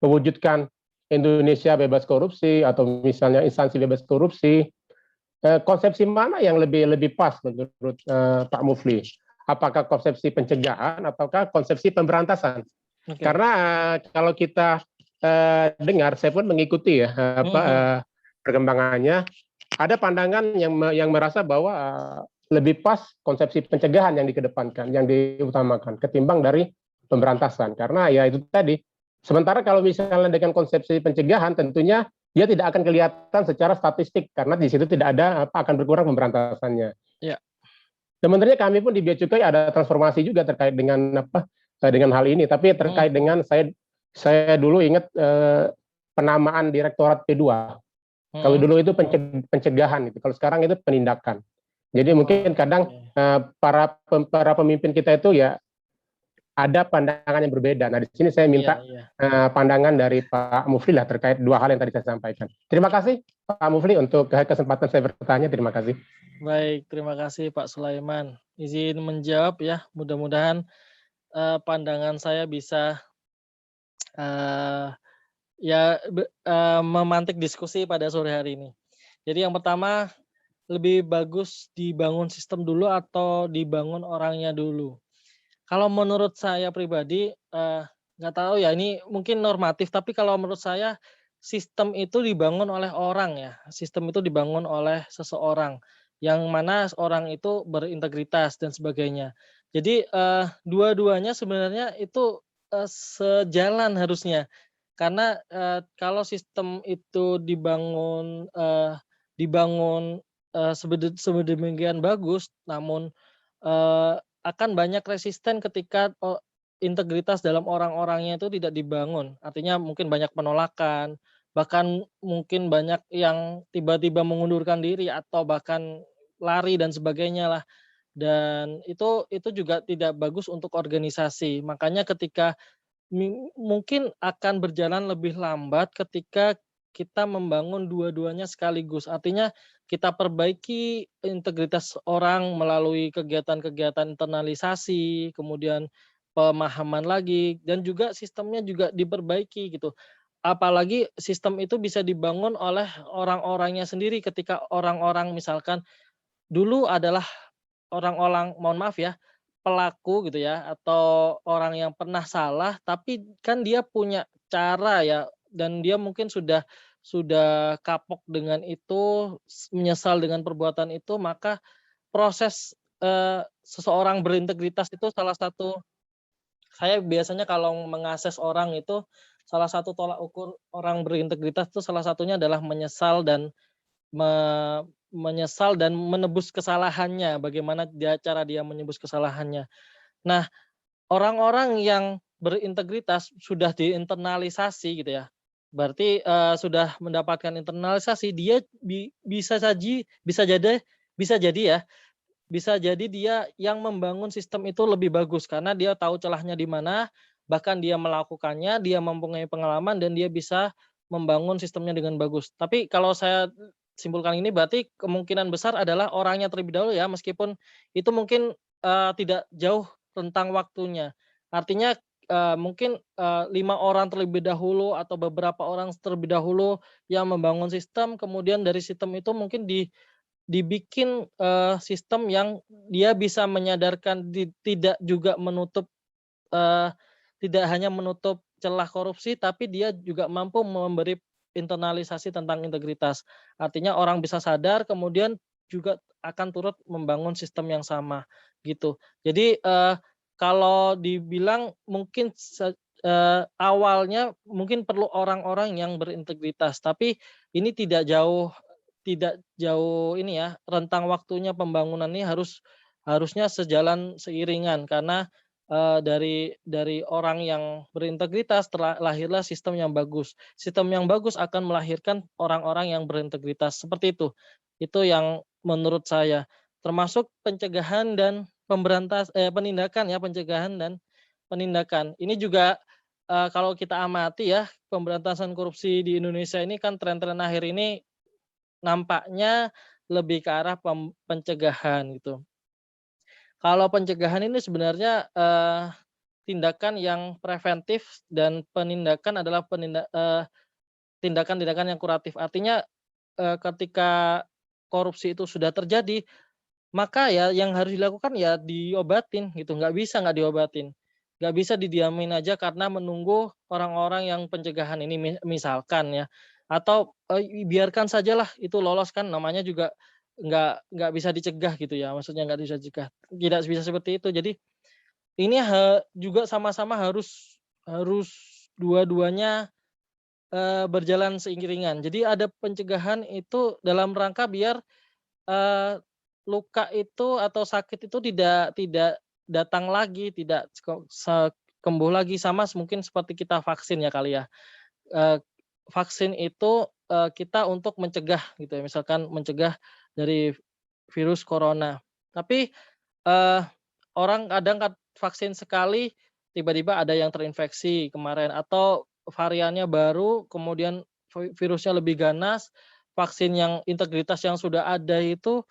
mewujudkan Indonesia bebas korupsi atau misalnya instansi bebas korupsi, konsepsi mana yang lebih pas menurut Pak Mufli? Apakah konsepsi pencegahan ataukah konsepsi pemberantasan? Karena kalau kita dengar, saya pun mengikuti ya perkembangannya, ada pandangan yang merasa bahwa lebih pas konsepsi pencegahan yang dikedepankan, yang diutamakan ketimbang dari pemberantasan. Karena ya itu tadi, sementara kalau misalnya dengan konsepsi pencegahan tentunya dia tidak akan kelihatan secara statistik karena di situ tidak ada akan berkurang pemberantasannya. Ya. Sebenarnya kami pun di Bea Cukai ada transformasi juga terkait dengan dengan hal ini, tapi terkait dengan saya dulu ingat penamaan Direktorat P2. Kalau dulu itu pencegahan itu, kalau sekarang itu penindakan. Jadi mungkin kadang para pemimpin kita itu ya ada pandangan yang berbeda. Nah, di sini saya minta pandangan dari Pak Mufli lah terkait dua hal yang tadi saya sampaikan. Terima kasih Pak Mufli untuk kesempatan saya bertanya. Terima kasih. Baik, terima kasih Pak Sulaiman. Izin menjawab ya. Mudah-mudahan pandangan saya bisa memantik diskusi pada sore hari ini. Jadi yang pertama, lebih bagus dibangun sistem dulu atau dibangun orangnya dulu? Kalau menurut saya pribadi, nggak tahu ya, ini mungkin normatif, tapi kalau menurut saya sistem itu dibangun oleh orang ya, sistem itu dibangun oleh seseorang, yang mana orang itu berintegritas dan sebagainya. Jadi dua-duanya sebenarnya itu sejalan harusnya, karena kalau sistem itu dibangun sedemikian bagus, namun akan banyak resisten ketika integritas dalam orang-orangnya itu tidak dibangun. Artinya mungkin banyak penolakan, bahkan mungkin banyak yang tiba-tiba mengundurkan diri atau bahkan lari dan sebagainya lah. Dan itu juga tidak bagus untuk organisasi. Makanya ketika mungkin akan berjalan lebih lambat ketika kita membangun dua-duanya sekaligus. Artinya kita perbaiki integritas orang melalui kegiatan-kegiatan internalisasi, kemudian pemahaman lagi, dan juga sistemnya juga diperbaiki gitu. Apalagi sistem itu bisa dibangun oleh orang-orangnya sendiri ketika orang-orang misalkan dulu adalah orang-orang, mohon maaf ya, pelaku gitu ya, atau orang yang pernah salah, tapi kan dia punya cara ya, dan dia mungkin sudah kapok dengan itu, menyesal dengan perbuatan itu, maka proses seseorang berintegritas itu salah satu, saya biasanya kalau mengakses orang itu, salah satu tolak ukur orang berintegritas itu salah satunya adalah menyesal dan menebus kesalahannya, bagaimana cara dia menebus kesalahannya. Nah, orang-orang yang berintegritas sudah diinternalisasi gitu ya, berarti sudah mendapatkan internalisasi, dia bisa jadi dia yang membangun sistem itu lebih bagus karena dia tahu celahnya di mana, bahkan dia melakukannya, dia mempunyai pengalaman dan dia bisa membangun sistemnya dengan bagus. Tapi kalau saya simpulkan ini berarti kemungkinan besar adalah orangnya terlebih dahulu ya, meskipun itu mungkin tidak jauh tentang waktunya. Artinya mungkin 5 orang terlebih dahulu atau beberapa orang terlebih dahulu yang membangun sistem, kemudian dari sistem itu mungkin dibikin sistem yang dia bisa menyadarkan, tidak juga menutup, tidak hanya menutup celah korupsi, tapi dia juga mampu memberi internalisasi tentang integritas. Artinya orang bisa sadar, kemudian juga akan turut membangun sistem yang sama gitu. Jadi kalau dibilang mungkin awalnya mungkin perlu orang-orang yang berintegritas, tapi ini tidak jauh ini ya, rentang waktunya pembangunan ini harusnya sejalan seiringan, karena dari orang yang berintegritas lahirlah sistem yang bagus. Sistem yang bagus akan melahirkan orang-orang yang berintegritas. Seperti itu. Itu yang menurut saya. Termasuk pencegahan dan penindakan ya, pencegahan dan penindakan. Ini juga kalau kita amati ya, pemberantasan korupsi di Indonesia ini kan tren-tren akhir ini nampaknya lebih ke arah pencegahan gitu. Kalau pencegahan ini sebenarnya tindakan yang preventif, dan penindakan adalah tindakan-tindakan yang kuratif. Artinya ketika korupsi itu sudah terjadi, maka ya yang harus dilakukan ya diobatin gitu. Nggak bisa nggak diobatin. Nggak bisa didiamin aja karena menunggu orang-orang yang pencegahan ini misalkan ya. Atau biarkan sajalah itu lolos, kan namanya juga nggak bisa dicegah gitu ya, maksudnya nggak bisa dicegah, tidak bisa seperti itu. Jadi ini juga sama-sama harus dua-duanya berjalan seiringan. Jadi ada pencegahan itu dalam rangka biar luka itu atau sakit itu tidak datang lagi, tidak kambuh lagi, sama mungkin seperti kita vaksin ya kali ya. Vaksin itu kita untuk mencegah gitu ya, misalkan mencegah dari virus corona. Tapi orang kadang vaksin sekali tiba-tiba ada yang terinfeksi kemarin, atau variannya baru, kemudian virusnya lebih ganas, vaksin yang integritas yang sudah ada itu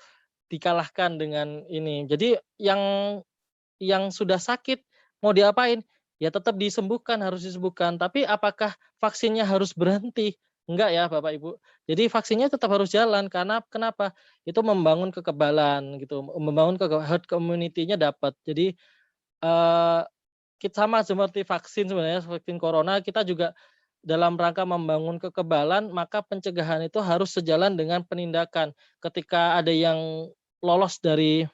dikalahkan dengan ini. Jadi yang sudah sakit mau diapain? Ya tetap disembuhkan, harus disembuhkan. Tapi apakah vaksinnya harus berhenti? Enggak ya Bapak Ibu. Jadi vaksinnya tetap harus jalan, karena kenapa? Itu membangun kekebalan gitu, membangun herd community-nya dapat. Jadi kita sama seperti vaksin sebenarnya, vaksin corona, kita juga dalam rangka membangun kekebalan, maka pencegahan itu harus sejalan dengan penindakan. Ketika ada yang lolos dari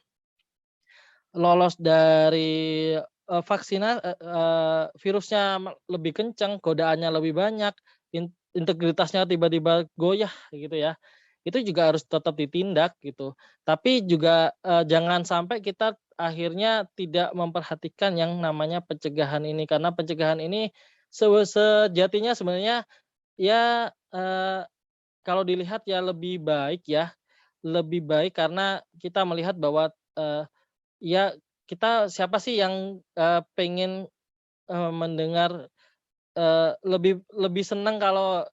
virusnya lebih kencang, godaannya lebih banyak, integritasnya tiba-tiba goyah gitu ya, itu juga harus tetap ditindak gitu. Tapi juga jangan sampai kita akhirnya tidak memperhatikan yang namanya pencegahan ini, karena pencegahan ini sejatinya sebenarnya ya kalau dilihat ya lebih baik karena kita melihat bahwa ya kita siapa sih yang pengen mendengar lebih senang kalau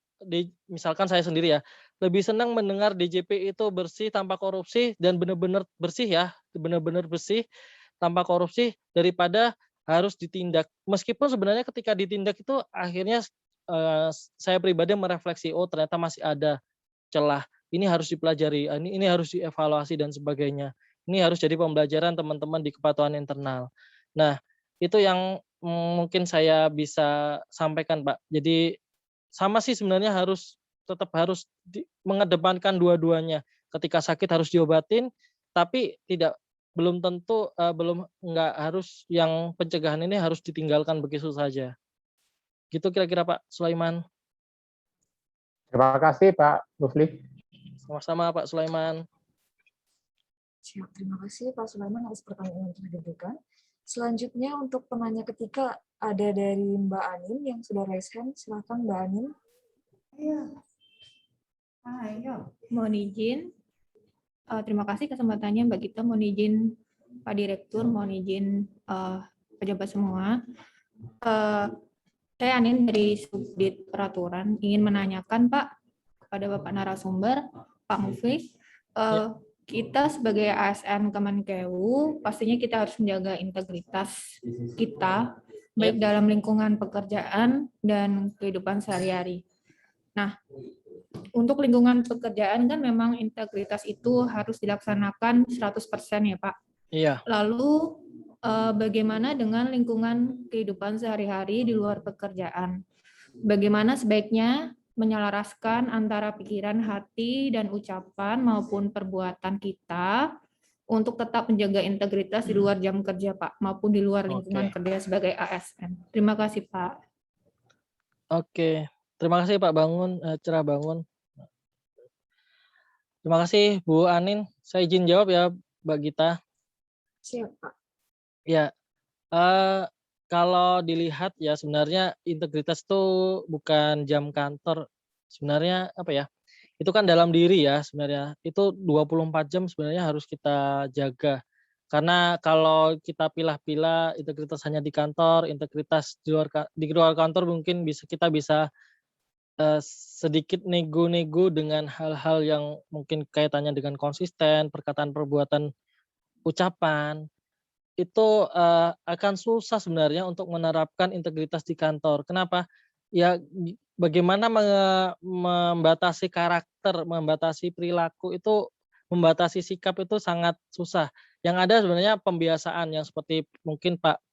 misalkan saya sendiri ya, lebih senang mendengar DJP itu bersih tanpa korupsi dan benar-benar bersih ya, benar-benar bersih tanpa korupsi, daripada harus ditindak. Meskipun sebenarnya ketika ditindak itu akhirnya saya pribadi merefleksi, oh ternyata masih ada celah, ini harus dipelajari, ini harus dievaluasi dan sebagainya. Ini harus jadi pembelajaran teman-teman di kepatuhan internal. Nah, itu yang mungkin saya bisa sampaikan, Pak. Jadi sama sih sebenarnya tetap harus mengedepankan dua-duanya. Ketika sakit harus diobatin, tapi belum tentu nggak harus yang pencegahan ini harus ditinggalkan begitu saja. Gitu kira-kira Pak Sulaiman. Terima kasih Pak Mufli. Sama-sama Pak Sulaiman. Siap, terima kasih Pak Sulaiman atas pertanyaan yang telah diberikan. Selanjutnya untuk penanya ketiga ada dari Mbak Anin yang sudah raise hand. Silakan Mbak Anin. Ayo. Mohon izin. Terima kasih kesempatannya Mbak Gita. Mohon izin Pak Direktur, mohon izin pejabat semua. Saya Anin dari Subdit Peraturan ingin menanyakan Pak kepada Bapak narasumber, Pak Mufli. Kita sebagai ASN Kemenkeu pastinya kita harus menjaga integritas kita baik dalam lingkungan pekerjaan dan kehidupan sehari-hari. Nah, untuk lingkungan pekerjaan kan memang integritas itu harus dilaksanakan 100% ya Pak. Iya. Lalu bagaimana dengan lingkungan kehidupan sehari-hari di luar pekerjaan? Bagaimana sebaiknya menyelaraskan antara pikiran, hati, dan ucapan maupun perbuatan kita untuk tetap menjaga integritas di luar jam kerja, Pak, maupun di luar lingkungan kerja sebagai ASN. Terima kasih, Pak. Oke, terima kasih Pak Bangun, Cerah Bangun. Terima kasih Bu Anin. Saya izin jawab ya, Mbak Gita. Siap, Pak. Ya, kalau dilihat ya sebenarnya integritas itu bukan jam kantor. Sebenarnya apa ya? Itu kan dalam diri ya sebenarnya. Itu 24 jam sebenarnya harus kita jaga. Karena kalau kita pilah-pilah integritas hanya di kantor, integritas di luar kantor mungkin kita bisa sedikit nego-nego dengan hal-hal yang mungkin kaitannya dengan konsisten, perkataan, perbuatan, ucapan. Itu akan susah sebenarnya untuk menerapkan integritas di kantor. Kenapa? Ya bagaimana membatasi karakter, membatasi perilaku itu, membatasi sikap itu sangat susah. Yang ada sebenarnya pembiasaan yang seperti mungkin Pak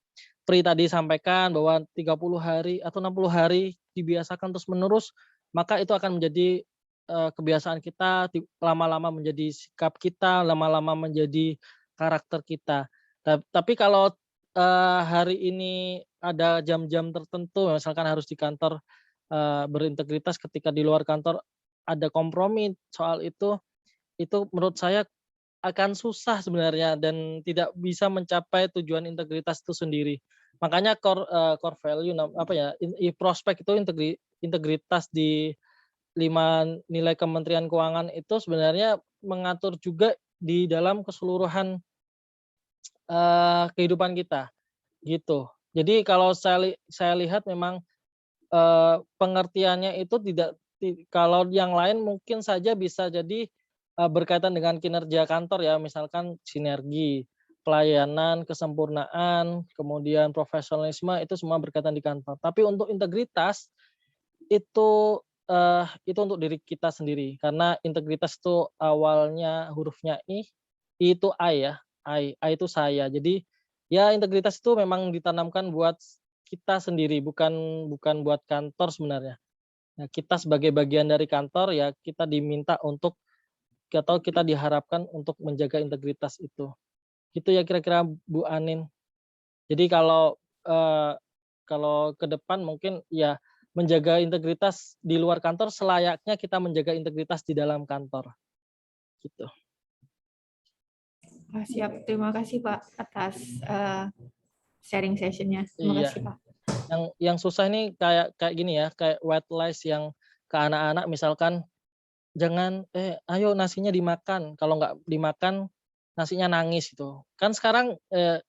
Pri tadi sampaikan bahwa 30 hari atau 60 hari dibiasakan terus-menerus, maka itu akan menjadi kebiasaan kita, lama-lama menjadi sikap kita, lama-lama menjadi karakter kita. Tapi kalau hari ini ada jam-jam tertentu, misalkan harus di kantor berintegritas, ketika di luar kantor ada kompromi soal itu menurut saya akan susah sebenarnya dan tidak bisa mencapai tujuan integritas itu sendiri. Makanya core value prospek itu integritas di 5 nilai Kementerian Keuangan itu sebenarnya mengatur juga di dalam keseluruhan kehidupan kita gitu. Jadi kalau saya lihat memang pengertiannya itu kalau yang lain mungkin saja bisa jadi berkaitan dengan kinerja kantor ya, misalkan sinergi, pelayanan, kesempurnaan, kemudian profesionalisme, itu semua berkaitan di kantor. Tapi untuk integritas itu untuk diri kita sendiri, karena integritas itu awalnya hurufnya I itu I ya, I itu saya. Jadi ya integritas itu memang ditanamkan buat kita sendiri, bukan buat kantor sebenarnya. Nah, kita sebagai bagian dari kantor ya kita diminta untuk, atau kita diharapkan untuk menjaga integritas itu. Gitu ya kira-kira Bu Anin. Jadi kalau ke depan mungkin ya menjaga integritas di luar kantor selayaknya kita menjaga integritas di dalam kantor. Gitu. Siap, terima kasih Pak atas sharing sessionnya. Terima kasih Pak. Yang susah ini kayak gini ya, kayak white lies yang ke anak-anak, misalkan jangan ayo nasinya dimakan, kalau nggak dimakan nasinya nangis gitu. Kan sekarang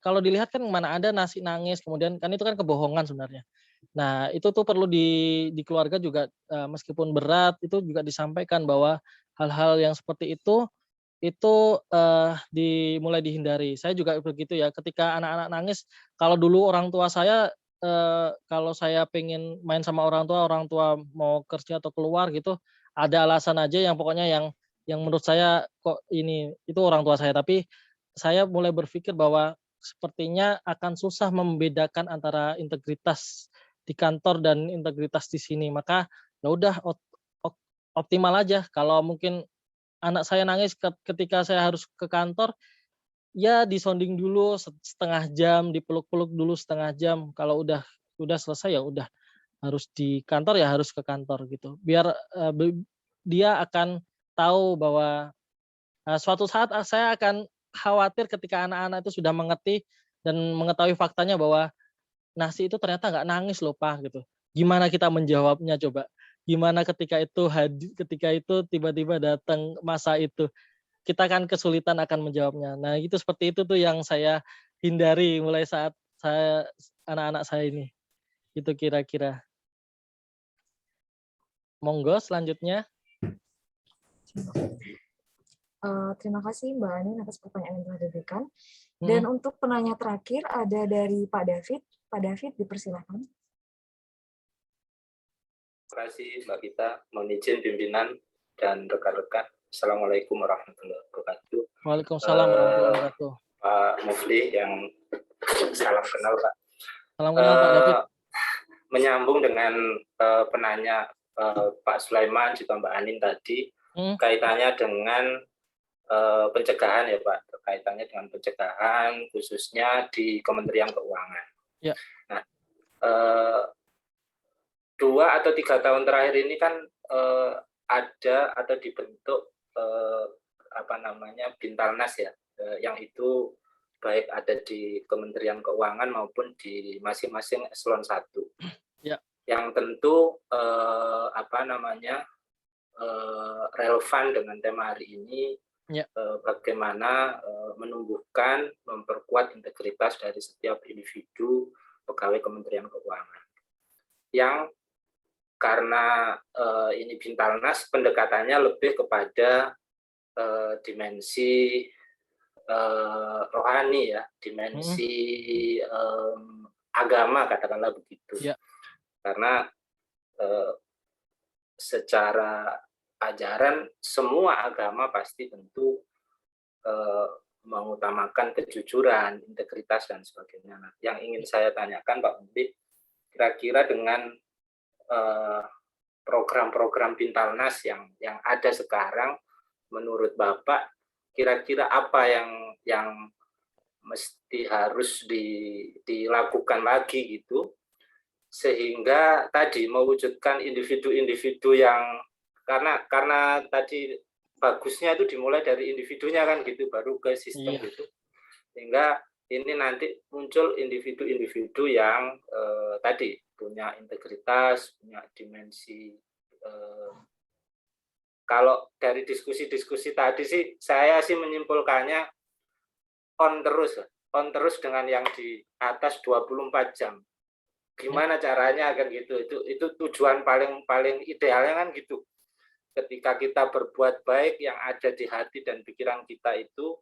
kalau dilihat kan mana ada nasi nangis, kemudian kan itu kan kebohongan sebenarnya. Nah, itu tuh perlu di keluarga juga meskipun berat itu juga disampaikan bahwa hal-hal yang seperti itu mulai dihindari. Saya juga begitu ya, ketika anak-anak nangis, kalau dulu orang tua saya kalau saya pengen main sama orang tua mau kerja atau keluar gitu, ada alasan aja yang pokoknya yang menurut saya kok itu orang tua saya, tapi saya mulai berpikir bahwa sepertinya akan susah membedakan antara integritas di kantor dan integritas di sini. Maka ya udah optimal aja. Kalau mungkin anak saya nangis ketika saya harus ke kantor, ya disonding dulu setengah jam, dipeluk-peluk dulu setengah jam. Kalau udah selesai ya udah harus di kantor ya harus ke kantor gitu. Biar dia akan tahu bahwa suatu saat saya akan khawatir ketika anak-anak itu sudah mengerti dan mengetahui faktanya bahwa nasi itu ternyata nggak nangis loh Pak gitu. Gimana kita menjawabnya coba? Gimana ketika itu tiba-tiba datang masa itu? Kita kan kesulitan akan menjawabnya. Nah, itu seperti itu tuh yang saya hindari mulai saat anak-anak saya ini. Itu kira-kira. Monggo selanjutnya. Terima kasih Mbak Anin atas pertanyaan yang telah diberikan. Dan untuk penanya terakhir ada dari Pak David. Pak David, dipersilakan. Terima kasih Mbak Gita, mohon izin pimpinan dan rekan-rekan. Assalamualaikum warahmatullahi wabarakatuh. Waalaikumsalam warahmatullahi wabarakatuh. Pak Mufli yang salam kenal Pak. Salam kenal Pak David. Menyambung dengan penanya Pak Sulaiman juga Mbak Anin tadi, kaitannya dengan pencegahan ya Pak, kaitannya dengan pencegahan khususnya di Kementerian Keuangan. Ya. Nah, 2 atau 3 tahun terakhir ini kan ada atau dibentuk Bintalnas ya, yang itu baik ada di Kementerian Keuangan maupun di masing-masing eselon 1. Ya. Yang tentu relevan dengan tema hari ini, ya. Bagaimana menumbuhkan, memperkuat integritas dari setiap individu pegawai Kementerian Keuangan. Yang karena ini Bintalnas, pendekatannya lebih kepada dimensi rohani ya, dimensi agama katakanlah begitu. Ya. Karena secara ajaran semua agama pasti tentu mengutamakan kejujuran, integritas dan sebagainya. Nah, yang ingin saya tanyakan Pak Menteri, kira-kira dengan program-program Bintalnas yang ada sekarang, menurut Bapak, kira-kira apa yang mesti harus dilakukan lagi gitu, sehingga tadi mewujudkan individu-individu yang karena tadi bagusnya itu dimulai dari individunya kan gitu, baru ke sistem gitu, sehingga ini nanti muncul individu-individu yang tadi punya integritas, punya dimensi. Kalau dari diskusi-diskusi tadi sih, saya sih menyimpulkannya on terus dengan yang di atas 24 jam. Gimana caranya kan gitu? Itu tujuan paling idealnya kan gitu. Ketika kita berbuat baik, yang ada di hati dan pikiran kita itu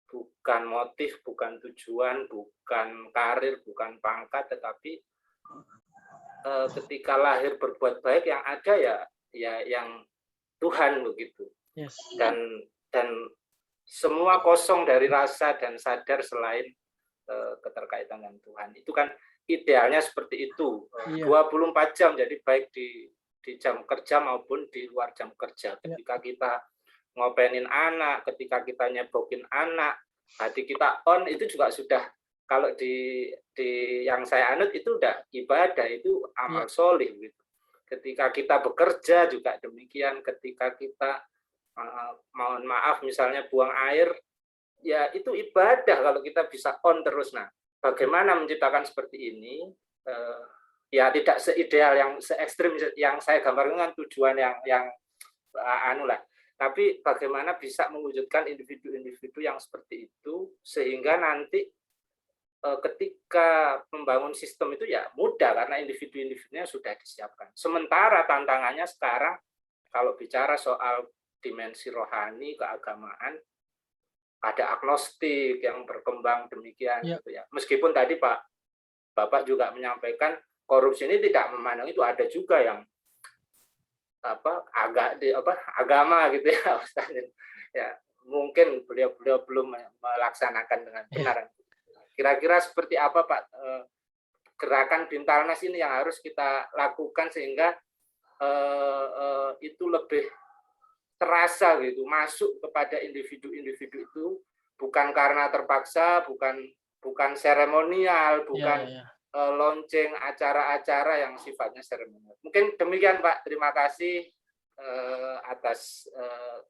bukan motif, bukan tujuan, bukan karir, bukan pangkat, tetapi ketika lahir berbuat baik, yang ada ya yang Tuhan begitu. Yes. Dan semua kosong dari rasa dan sadar selain keterkaitan dengan Tuhan. Itu kan idealnya seperti itu. 24 jam, jadi baik di jam kerja maupun di luar jam kerja. Ketika kita ngopenin anak, ketika kita nyebokin anak, hati kita on, itu juga sudah, kalau di yang saya anut itu udah ibadah, itu amal solih gitu. Ketika kita bekerja juga demikian, ketika kita mohon maaf misalnya buang air, ya itu ibadah kalau kita bisa on terus. Nah, bagaimana menciptakan seperti ini? Ya tidak seideal yang se ekstrim yang saya gambarkan, tujuan yang tapi bagaimana bisa mewujudkan individu-individu yang seperti itu, sehingga nanti ketika membangun sistem itu ya mudah karena individu-individunya sudah disiapkan. Sementara tantangannya sekarang kalau bicara soal dimensi rohani, keagamaan, ada agnostik yang berkembang demikian gitu ya. Meskipun tadi Bapak juga menyampaikan korupsi ini tidak memandang itu, ada juga yang agama gitu ya, ya mungkin beliau belum melaksanakan dengan benar. Kira-kira seperti apa Pak gerakan Bintalnas ini yang harus kita lakukan sehingga itu lebih terasa gitu, masuk kepada individu-individu itu, bukan karena terpaksa, bukan seremonial, bukan lonceng acara-acara yang sifatnya seremonial. Mungkin demikian Pak, terima kasih atas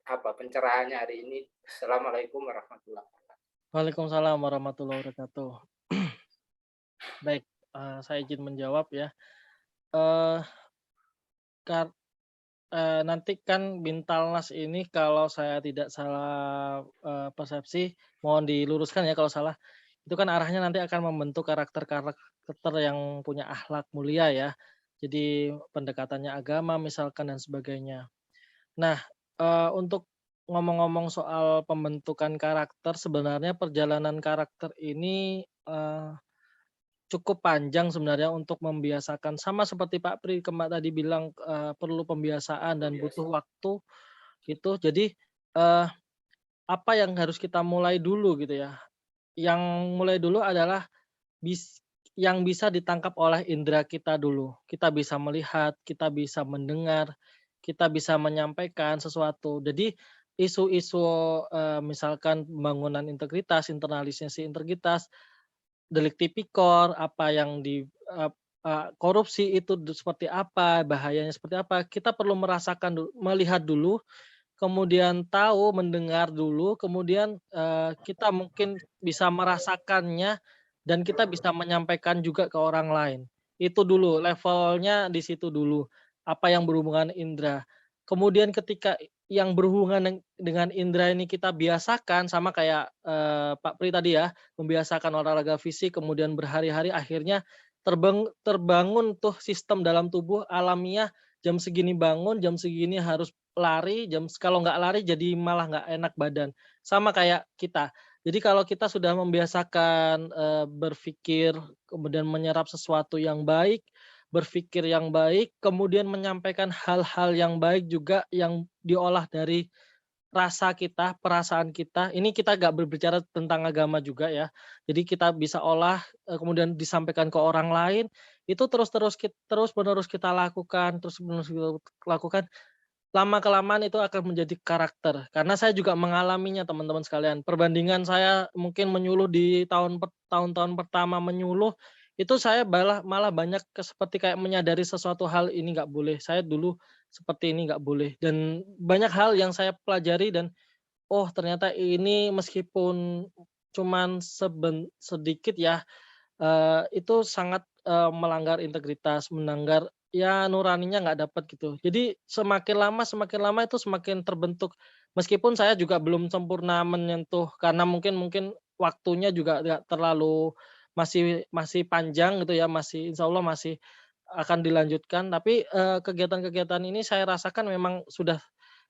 pencerahannya hari ini. Assalamualaikum warahmatullahi wabarakatuh. Waalaikumsalam warahmatullahi wabarakatuh. Baik, saya izin menjawab ya. Nanti kan Bintalnas ini kalau saya tidak salah persepsi, mohon diluruskan ya kalau salah, itu kan arahnya nanti akan membentuk karakter yang punya akhlak mulia ya. Jadi pendekatannya agama misalkan dan sebagainya. Nah, untuk ngomong-ngomong soal pembentukan karakter, sebenarnya perjalanan karakter ini cukup panjang sebenarnya untuk membiasakan. Sama seperti Pak Pri tadi bilang perlu pembiasaan dan butuh waktu gitu. Jadi apa yang harus kita mulai dulu gitu ya? Yang mulai dulu adalah yang bisa ditangkap oleh indera kita dulu. Kita bisa melihat, kita bisa mendengar, kita bisa menyampaikan sesuatu. Jadi isu-isu misalkan pembangunan integritas, internalisasi integritas, delik tipikor, apa yang di korupsi itu seperti apa, bahayanya seperti apa, kita perlu merasakan dulu, melihat dulu, kemudian tahu, mendengar dulu, kemudian kita mungkin bisa merasakannya dan kita bisa menyampaikan juga ke orang lain. Itu dulu, levelnya di situ dulu, apa yang berhubungan indera. Kemudian ketika yang berhubungan dengan indera ini kita biasakan, sama kayak Pak Pri tadi ya, membiasakan olahraga fisik, kemudian berhari-hari akhirnya terbangun tuh sistem dalam tubuh alamiah, jam segini bangun, jam segini harus lari, kalau nggak lari jadi malah nggak enak badan. Sama kayak kita. Jadi kalau kita sudah membiasakan berpikir, kemudian menyerap sesuatu yang baik, berpikir yang baik, kemudian menyampaikan hal-hal yang baik juga yang diolah dari rasa kita, perasaan kita. Ini kita nggak berbicara tentang agama juga ya. Jadi kita bisa olah, kemudian disampaikan ke orang lain, itu terus-menerus kita lakukan, lama-kelamaan itu akan menjadi karakter. Karena saya juga mengalaminya teman-teman sekalian. Perbandingan saya mungkin menyuluh di tahun-tahun pertama menyuluh, itu saya malah banyak seperti kayak menyadari sesuatu hal ini nggak boleh. Saya dulu seperti ini nggak boleh. Dan banyak hal yang saya pelajari dan oh ternyata ini meskipun cuman sedikit ya, itu sangat melanggar integritas, melanggar ya nuraninya nggak dapat gitu. Jadi semakin lama itu semakin terbentuk. Meskipun saya juga belum sempurna menyentuh karena mungkin waktunya juga nggak terlalu masih panjang gitu ya, insya Allah masih akan dilanjutkan. Tapi kegiatan-kegiatan ini saya rasakan memang sudah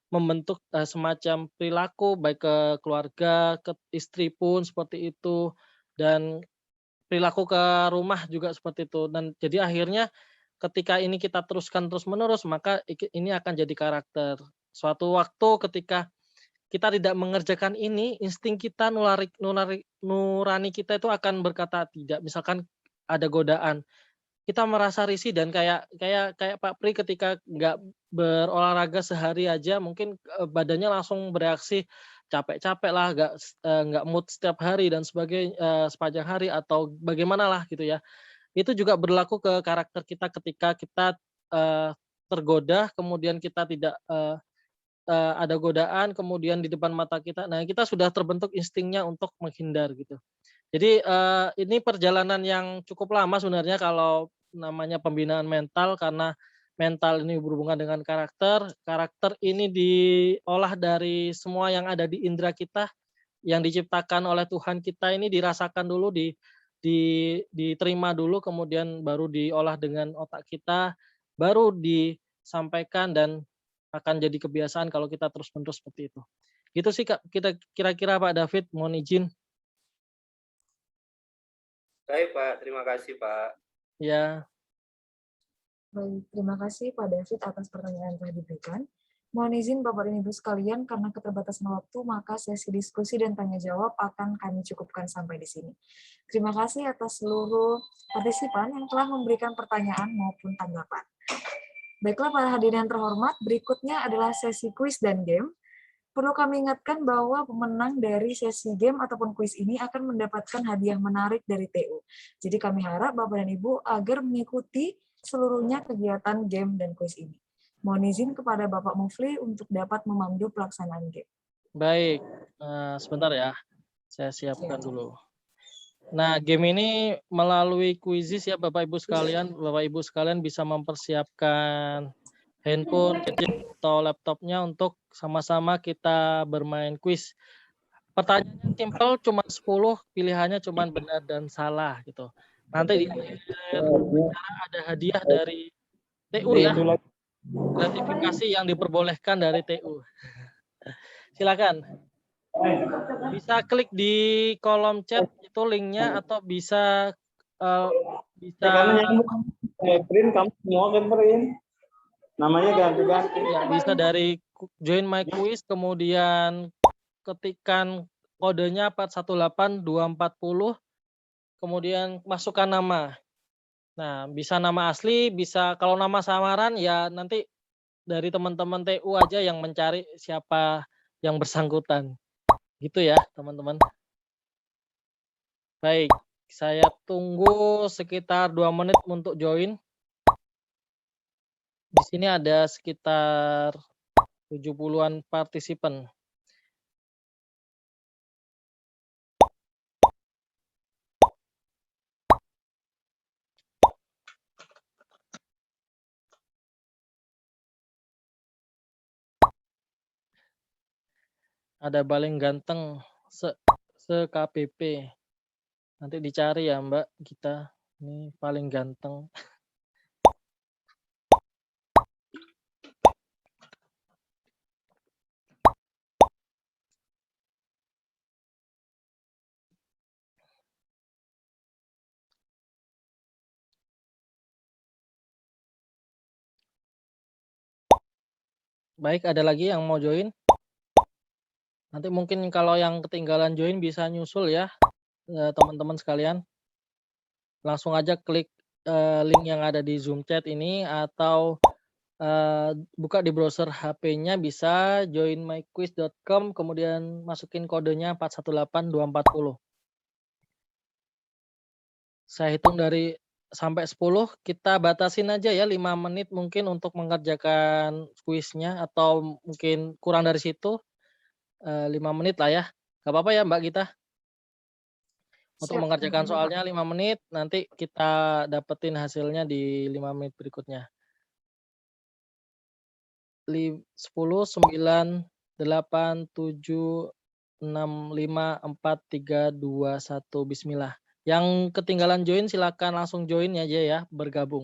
membentuk semacam perilaku baik ke keluarga, ke istri pun seperti itu, dan perilaku ke rumah juga seperti itu. Dan jadi akhirnya ketika ini kita teruskan terus-menerus, maka ini akan jadi karakter. Suatu waktu ketika kita tidak mengerjakan ini, insting kita nurani kita itu akan berkata tidak. Misalkan ada godaan, kita merasa risih dan kayak Pak Pri ketika nggak berolahraga sehari aja, mungkin badannya langsung bereaksi capek-capek lah, nggak mood setiap hari dan sebagainya, sepanjang hari atau bagaimana lah gitu ya. Itu juga berlaku ke karakter kita ketika kita tergoda, kemudian kita tidak ada godaan, kemudian di depan mata kita, nah kita sudah terbentuk instingnya untuk menghindar gitu. Jadi ini perjalanan yang cukup lama sebenarnya kalau namanya pembinaan mental, karena mental ini berhubungan dengan karakter. Karakter ini diolah dari semua yang ada di indera kita, yang diciptakan oleh Tuhan kita ini dirasakan dulu, diterima dulu, kemudian baru diolah dengan otak kita, baru disampaikan dan akan jadi kebiasaan kalau kita terus-menerus seperti itu. Gitu sih Kak, kita kira-kira Pak David, mohon izin. Baik Pak, terima kasih Pak. Ya. Baik, terima kasih Pak David atas pertanyaan yang telah diberikan. Mohon izin Bapak dan Ibu sekalian, karena keterbatasan waktu, maka sesi diskusi dan tanya jawab akan kami cukupkan sampai di sini. Terima kasih atas seluruh partisipan yang telah memberikan pertanyaan maupun tanggapan. Baiklah para hadirin yang terhormat, berikutnya adalah sesi kuis dan game. Perlu kami ingatkan bahwa pemenang dari sesi game ataupun kuis ini akan mendapatkan hadiah menarik dari TU. Jadi kami harap Bapak dan Ibu agar mengikuti seluruhnya kegiatan game dan kuis ini. Mohon izin kepada Bapak Mufli untuk dapat memandu pelaksanaan game. Baik, sebentar ya, saya siapkan dulu. Nah, game ini melalui kuisis ya Bapak Ibu sekalian. Bapak Ibu sekalian bisa mempersiapkan handphone, gadget, atau laptopnya untuk sama-sama kita bermain kuis. Pertanyaannya simpel, cuma 10, pilihannya cuma benar dan salah gitu. Nanti di akhir ada hadiah dari TU ya. Gratifikasi yang diperbolehkan dari TU. Silakan. Bisa klik di kolom chat itu linknya, atau bisa print, kamu semua kan print. Namanya ganti-ganti. Ya, bisa dari join my quiz, kemudian ketikkan kodenya 418240, kemudian masukkan nama. Nah, bisa nama asli, bisa kalau nama samaran ya nanti dari teman-teman TU aja yang mencari siapa yang bersangkutan. Gitu ya, teman-teman. Baik, saya tunggu sekitar 2 menit untuk join. Di sini ada sekitar 70-an partisipan. Ada paling ganteng se-KPP. Nanti dicari ya Mbak kita. Ini paling ganteng. Baik, ada lagi yang mau join? Nanti mungkin kalau yang ketinggalan join bisa nyusul ya, teman-teman sekalian. Langsung aja klik link yang ada di Zoom chat ini atau buka di browser HP-nya bisa join myquiz.com kemudian masukin kodenya 418240. Saya hitung dari sampai 10, kita batasin aja ya 5 menit mungkin untuk mengerjakan kuisnya atau mungkin kurang dari situ 5 menit lah ya. Gak apa-apa ya Mbak Gita? Untuk Siap, mengerjakan aman, Bapak. soalnya 5 menit, nanti kita dapetin hasilnya di 5 menit berikutnya. 10, 9, 8, 7, 6, 5, 4, 3, 2, 1, bismillah. Yang ketinggalan join silakan langsung join aja ya, bergabung.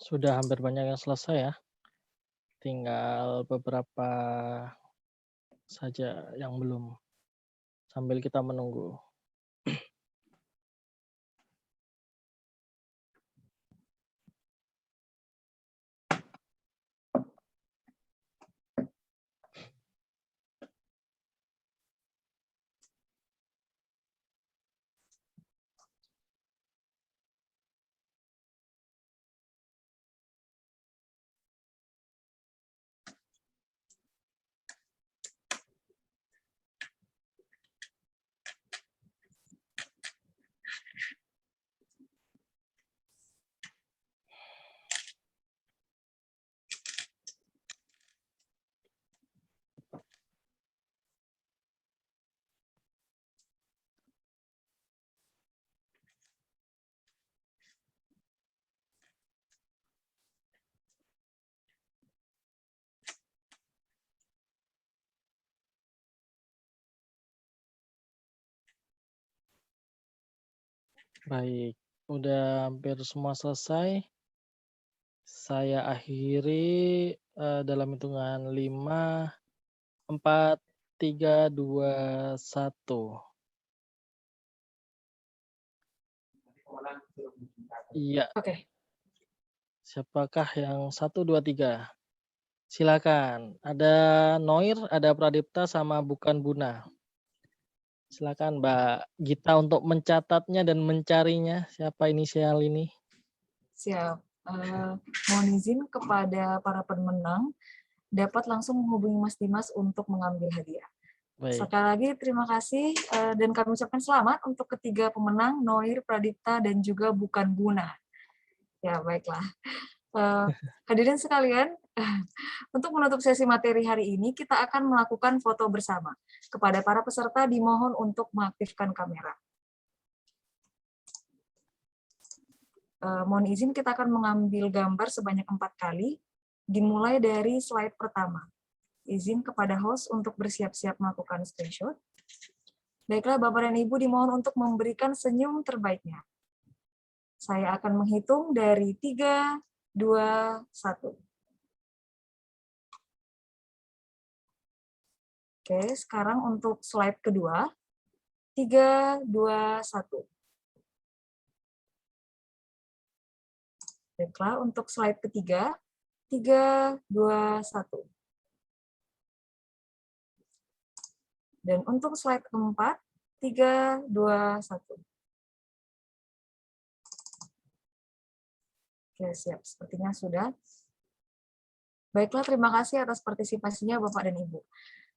Sudah hampir banyak yang selesai ya. Tinggal beberapa saja yang belum. Sambil kita menunggu. Baik, udah hampir semua selesai. Saya akhiri dalam hitungan 5, 4, 3, 2, 1. Iya. Oke. Siapakah yang 1, 2, 3? Silakan. Ada Noir, ada Pradipta, sama Bukan Buna. Silakan Mbak Gita untuk mencatatnya dan mencarinya. Siapa inisial ini? Siap. Mohon izin kepada para pemenang dapat langsung menghubungi Mas Dimas untuk mengambil hadiah. Baik. Sekali lagi terima kasih dan kami ucapkan selamat untuk ketiga pemenang, Noir, Pradipta, dan juga Bukan Buna. Ya, baiklah. Hadirin sekalian, untuk menutup sesi materi hari ini, kita akan melakukan foto bersama. Kepada para peserta dimohon untuk mengaktifkan kamera. Mohon izin kita akan mengambil gambar sebanyak 4 kali, dimulai dari slide pertama. Izin kepada host untuk bersiap-siap melakukan screenshot. Baiklah, Bapak dan Ibu dimohon untuk memberikan senyum terbaiknya. Saya akan menghitung dari 3, 2, 1. Oke, sekarang untuk slide kedua. 3, 2, 1. Baiklah, untuk slide ketiga. 3, 2, 1. Dan untuk slide keempat, 3, 2, 1. Oke, siap. Sepertinya sudah. Baiklah, terima kasih atas partisipasinya Bapak dan Ibu.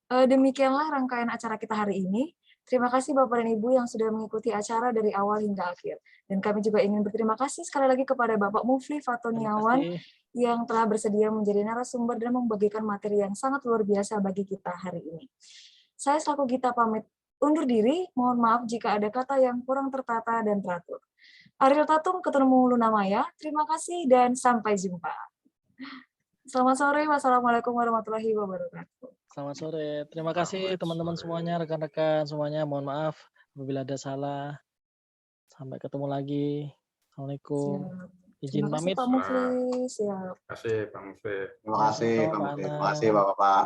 Demikianlah rangkaian acara kita hari ini. Terima kasih Bapak dan Ibu yang sudah mengikuti acara dari awal hingga akhir. Dan kami juga ingin berterima kasih sekali lagi kepada Bapak Mufli Fatoniawan yang telah bersedia menjadi narasumber dan membagikan materi yang sangat luar biasa bagi kita hari ini. Saya selaku Gita pamit undur diri. Mohon maaf jika ada kata yang kurang tertata dan teratur. Ariel Tatum, ketemu Luna Maya. Terima kasih dan sampai jumpa. Selamat sore. Wassalamualaikum warahmatullahi wabarakatuh. Selamat sore. Terima kasih teman-teman semuanya, rekan-rekan semuanya. Mohon maaf apabila ada salah. Sampai ketemu lagi. Assalamualaikum. Izin pamit. Pak Mufli. Siap. Terima kasih Pak Mufli. Terima kasih Pak Mufli. Terima kasih Bapak-Bapak.